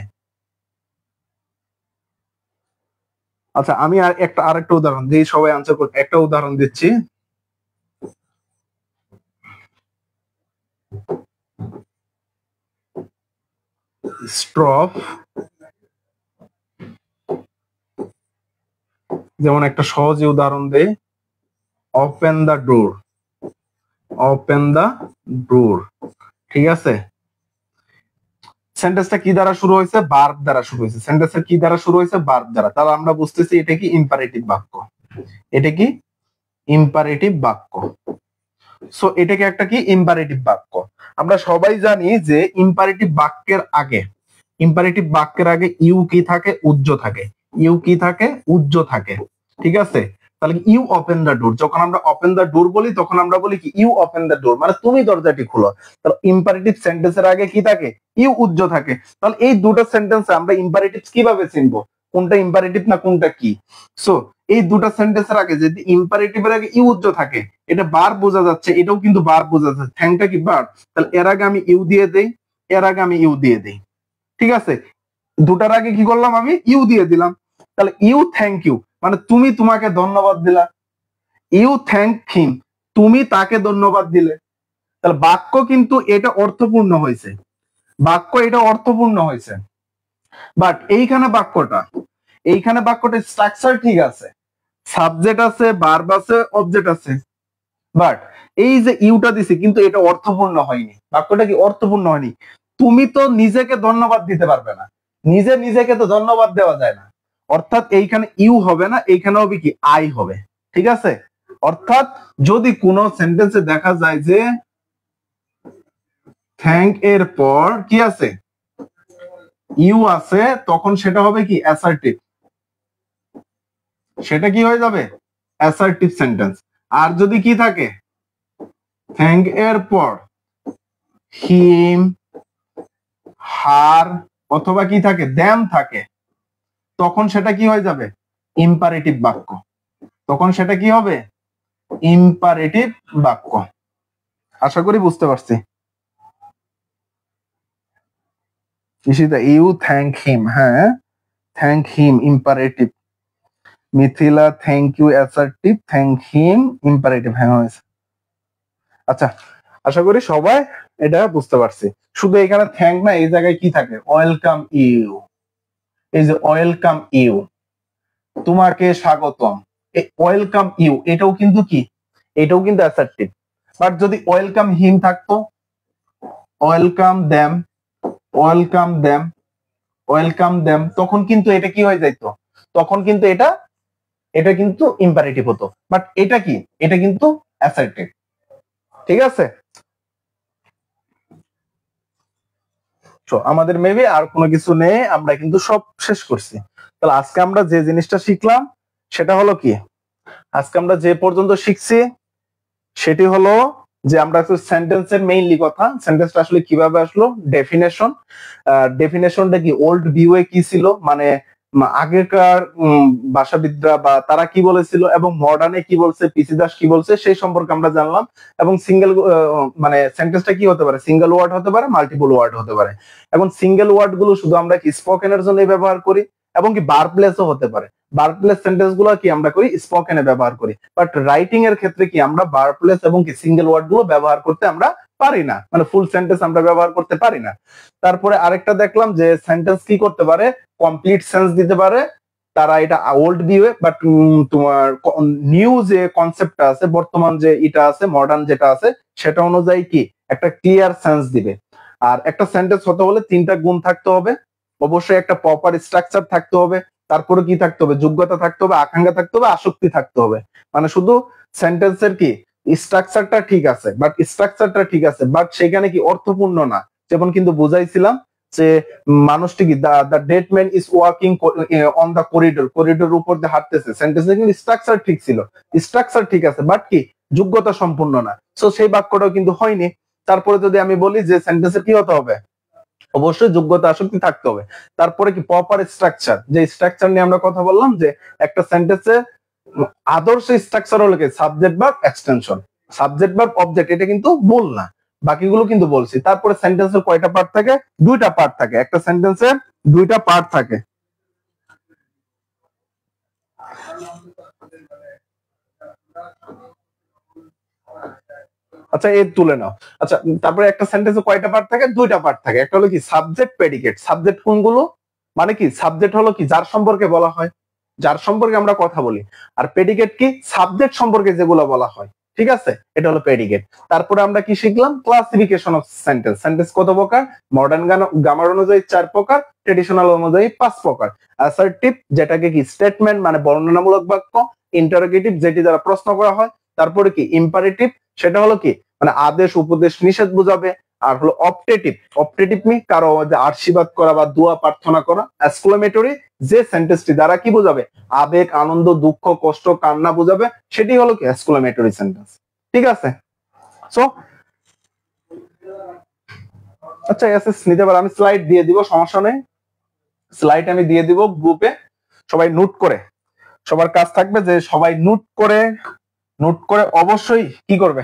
আচ্ছা আমি আরেকটা উদাহরণ দিই, সবাই আনসার করতে। একটা উদাহরণ দিচ্ছি। স্ট্রপ, যেমন একটা সহজ উদাহরণ দেই, ওপেন দা ডোর, ওপেন দা ডোর। ঠিক আছে, সেন্টেন্সটা কি দ্বারা শুরু হয়েছে? ভার্ব দ্বারা শুরু হয়েছে। সেন্টেন্সটা কি দ্বারা শুরু হয়েছে? ভার্ব দ্বারা। তাহলে আমরা বুঝতেছি এটা কি ইম্পারেটিভ বাক্য। এটা কি ইম্পারেটিভ বাক্য। সো এটাকে একটা কি ইম্পারেটিভ বাক্য। আমরা সবাই জানি যে ইম্পারেটিভ বাক্যের আগে, ইম্পারেটিভ বাক্যের আগে ইউ কি থাকে? উজ্জ থাকে। ইউ কি থাকে? উজ্জ থাকে। ঠিক আছে, তাহলে ইউ ওপেন দা ডোর, যখন আমরা ওপেন দা ডোর বলি তখন আমরা বলি কি ইউ ওপেন দা ডোর, মানে তুমি দরজাটি খুলো। তাহলে ইম্পারেটিভ সেন্টেন্সের আগে কি থাকে? ইউ উজ্জ থাকে। তাহলে এই দুটো সেন্টেন্সে আমরা ইম্পারেটিভ কিভাবে চিনবো কোনটা ইম্পারেটিভ না কোনটা কি? সো এই দুটো সেন্টেন্সের আগে যদি ইম্পারেটিভের আগে ইউ উজ্জ থাকে, এটা বার বোঝা যাচ্ছে, এটাও কিন্তু বার বোঝা যাচ্ছে, থ্যাংকটা কি বার। তাহলে এর আগে আমি ইউ দিয়ে দেই, এর আগে আমি ইউ দিয়ে দেই। ঠিক আছে, দুটার আগে কি করলাম? আমি ইউ দিয়ে দিলাম। তাহলে ইউ থ্যাংক ইউ মানে তুমি তোমাকে ধন্যবাদ দিলা। ইউ থ্যাংক হিম, তুমি তাকে ধন্যবাদ দিলে। তাহলে বাক্য কিন্তু এটা অর্থপূর্ণ হয়েছে, বাক্য এটা অর্থপূর্ণ হয়েছে। বাট এইখানে বাক্যটা স্ট্রাকচার ঠিক আছে, সাবজেক্ট আছে, ভার্ব আছে, অবজেক্ট আছে, বাট এই যে ইউটা দিছি কিন্তু এটা অর্থপূর্ণ হয়নি। বাক্যটা কি অর্থপূর্ণ হয়নি? তুমি তো নিজেকে ধন্যবাদ দিতে পারবে না, নিজেকে তো ধন্যবাদ দেওয়া যায় না। অর্থাৎ এইখানে ইউ হবে না, এইখানে হবে কি আই হবে। ঠিক আছে, অর্থাৎ যদি কোনো সেন্টেন্সে দেখা যায় যে থ্যাংক এর পর কি আছে? ইউ আছে, তখন সেটা হবে কি অ্যাসার্টিভ। সেটা কি হয়ে যাবে? Assertive sentence. আর যদি কি থাকে? থ্যাংক এর পর হিম, হার অথবা কি থাকে? দ্যাম থাকে, তখন সেটা কি হয়ে যাবে? ইম্পারেটিভ বাক্য। তখন সেটা কি হবে? ইম্পারেটিভ বাক্য। আশা করি বুঝতে পারছি। ইশিতা ইউ থ্যাংক হিম, হ্যাঁ thank him imperative. Mithila thank you assertive, thank him imperative. হ্যাঁ হয়েছে। আচ্ছা আশা করি সবাই এটা বুঝতে পারছি। শুধু এখানে থ্যাংক না, এই জায়গায় কি থাকে? Welcome you. এই যে ওয়েলকাম ইউ, তোমাকে স্বাগতম। এই ওয়েলকাম ইউ এটাও কিন্তু কি? এটাও কিন্তু অ্যাসার্টিভ। বাট যদি ওয়েলকাম হিম থাকতো, welcome them, welcome them, welcome them, তখন কিন্তু এটা কি হয়ে যাইতো? তখন কিন্তু এটা এটা কিন্তু ইম্পারেটিভ হতো। বাট এটা কি? এটা কিন্তু অ্যাসার্টিভ। ঠিক আছে, আমাদের মেবি আর কোনো কিছু নেই, আমরা কিন্তু সব শেষ করছি। তাহলে আজকে আমরা যে জিনিসটা শিখলাম সেটা হলো কি? আজকে আমরা যে পর্যন্ত শিখছি সেটি হলো যে আমরা একটু সেন্টেন্সের মেইনলি কথা, সেন্টেন্সটা আসলে কিভাবে আসলো, ডেফিনেশন। ডেফিনেশনটা কি? ওল্ড ভিউয়ে কি ছিল, মানে আগেকার ভাষাবিদরা বা তারা কি বলেছিল, এবং মডার্নে কি বলছে, পিসি দাস কি বলছে, সেই সম্পর্কে আমরা জানলাম। এবং সিঙ্গেল মানে সেন্টেন্সটা কি হতে পারে? সিঙ্গেল ওয়ার্ড হতে পারে, মাল্টিপল ওয়ার্ড হতে পারে। এবং সিঙ্গেল ওয়ার্ড গুলো শুধু আমরা কি স্পোকেনের জন্য ব্যবহার করি, এবং কি ভার্বলেসও হতে পারে। ভার্বলেস সেন্টেন্স গুলো কি আমরা করি? স্পোকেনে ব্যবহার করি। বাট রাইটিং এর ক্ষেত্রে কি আমরা ভার্বলেস এবং কি সিঙ্গেল ওয়ার্ড গুলো ব্যবহার করতে আমরা পারি না, মানে ফুল সেন্টেন্স আমরা ব্যবহার করতে পারি না। তারপরে আরেকটা দেখলাম যে সেন্টেন্স কি করতে পারে? কমপ্লিট সেন্স দিতে পারে। তারা এটা ওল্ড ভিউয়ে, বাট তোমার নিউ যে কনসেপ্টটা আছে, বর্তমান যে এটা আছে, মডার্ন যেটা আছে, সেটা অনুযায়ী কি একটা ক্লিয়ার সেন্স দিবে। আর একটা সেন্টেন্স হতে হলে তিনটা গুণ থাকতে হবে। অবশ্যই একটা প্রপার স্ট্রাকচার থাকতে হবে, তারপরে কি থাকতে হবে? যোগ্যতা থাকতে হবে, আকাঙ্ক্ষা থাকতে হবে, আসক্তি থাকতে হবে। মানে শুধু সেন্টেন্সের কি স্ট্রাকচারটা ঠিক আছে, বাট সেখানে কি অর্থপূর্ণ না। যেমন কিন্তু বুঝাইছিলাম যে মানুষটি কি the dead man is walking on the corridor, corridor উপর দিয়ে হাঁটতেছে। সেন্টেন্সে কিন্তু স্ট্রাকচার ঠিক ছিল, স্ট্রাকচার ঠিক আছে, বাট কি যোগ্যতা সম্পূর্ণ না। সো সেই বাক্যটাও কিন্তু হয়নি। তারপরে যদি আমি বলি যে সেন্টেন্সের কি হতে হবে? অবশ্যই যোগ্যতা আসক্তি থাকতে হবে। তারপরে কি প্রপার স্ট্রাকচার, যে স্ট্রাকচার নিয়ে আমরা কথা বললাম, যে একটা সেন্টেন্সে আদর্শ স্ট্রাকচার হলো কি subject verb extension, subject verb object, এটা কিন্তু ভুল না, বাকিগুলো কিন্তু বলছি। তারপরে সেন্টেন্সের কয়টা পার্ট থাকে? দুইটা পার্ট থাকে, একটা সেন্টেন্সের দুইটা পার্ট থাকে। আচ্ছা এর তুলে নাও। আচ্ছা তারপরে একটা সেন্টেন্সে কয়টা পার্ট থাকে? দুইটা পার্ট থাকে। একটা হলো কি সাবজেক্ট, প্রেডিকেট। সাবজেক্ট কোনগুলো? মানে কি সাবজেক্ট হলো কি যার সম্পর্কে বলা হয়, যার সম্পর্কে আমরা কথা বলি। আর প্রেডিকেট কি সাবজেক্ট সম্পর্কে যেগুলো বলা হয়, ঠিক আছে, এটা হলো প্রেডিকেট। তারপরে আমরা কি শিখলাম? Classification of sentence. সেন্টেন্স কত প্রকার? মডার্ন গ্রামার অনুযায়ী 4 প্রকার, ট্রেডিশনাল অনুযায়ী 5 প্রকার। অ্যাসার্টিভ যেটাকে কি স্টেটমেন্ট মানে বর্ণনামূলক বাক্য, ইন্টারোগেটিভ যেটি দ্বারা প্রশ্ন করা হয়, তারপরে কি ইম্পারেটিভ সেটা হলো কি মানে আদেশ উপদেশ নিষেধ বোঝাবে, আর হলো অপটেটিভ, অপটেটিভ মি কারো আশীর্বাদ করা বা দোয়া প্রার্থনা করা। এক্সক্লেমেটরি যে সেন্টেন্সটি দ্বারা কি বোঝাবে? আবেগ, আনন্দ, দুঃখ, কষ্ট, কান্না বোঝাবে, সেটি হলো কি এক্সক্লেমেটরি সেন্টেন্স, ঠিক আছে। সো আচ্ছা এসএস নিতে পারে, আমি স্লাইড দিয়ে দিব, সমস্যা নেই, স্লাইড আমি দিয়ে দিব গ্রুপে, সবাই নোট করে, সবার কাজ থাকবে যে সবাই নোট করে অবশ্যই কি করবে,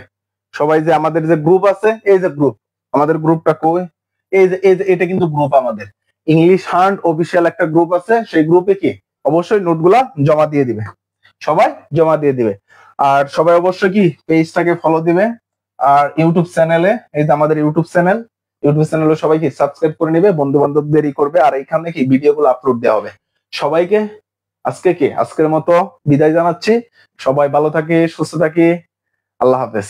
সবাই যে আমাদের যে গ্রুপ আছে, এই যে গ্রুপ, আমাদের গ্রুপটা কই, এই যে এটা কিন্তু গ্রুপ আমাদের ইংলিশ হান্ট অফিসিয়াল একটা গ্রুপ আছে, সেই গ্রুপে কি অবশ্যই নোটগুলা জমা দিয়ে দিবে, সবাই জমা দিয়ে দিবে। আর সবাই অবশ্যই কি পেজটাকে ফলো দিবে। আর ইউটিউব চ্যানেলে, এই যে আমাদের ইউটিউব চ্যানেলে সবাই কি সাবস্ক্রাইব করে নিবে, বন্ধু বান্ধবদেরই করবে। আর এখানে কি ভিডিওগুলো আপলোড দেওয়া হবে সবাইকে। আজকের মতো বিদায় জানাচ্ছি, সবাই ভালো থাকে, সুস্থ থাকি, আল্লাহ হাফেজ।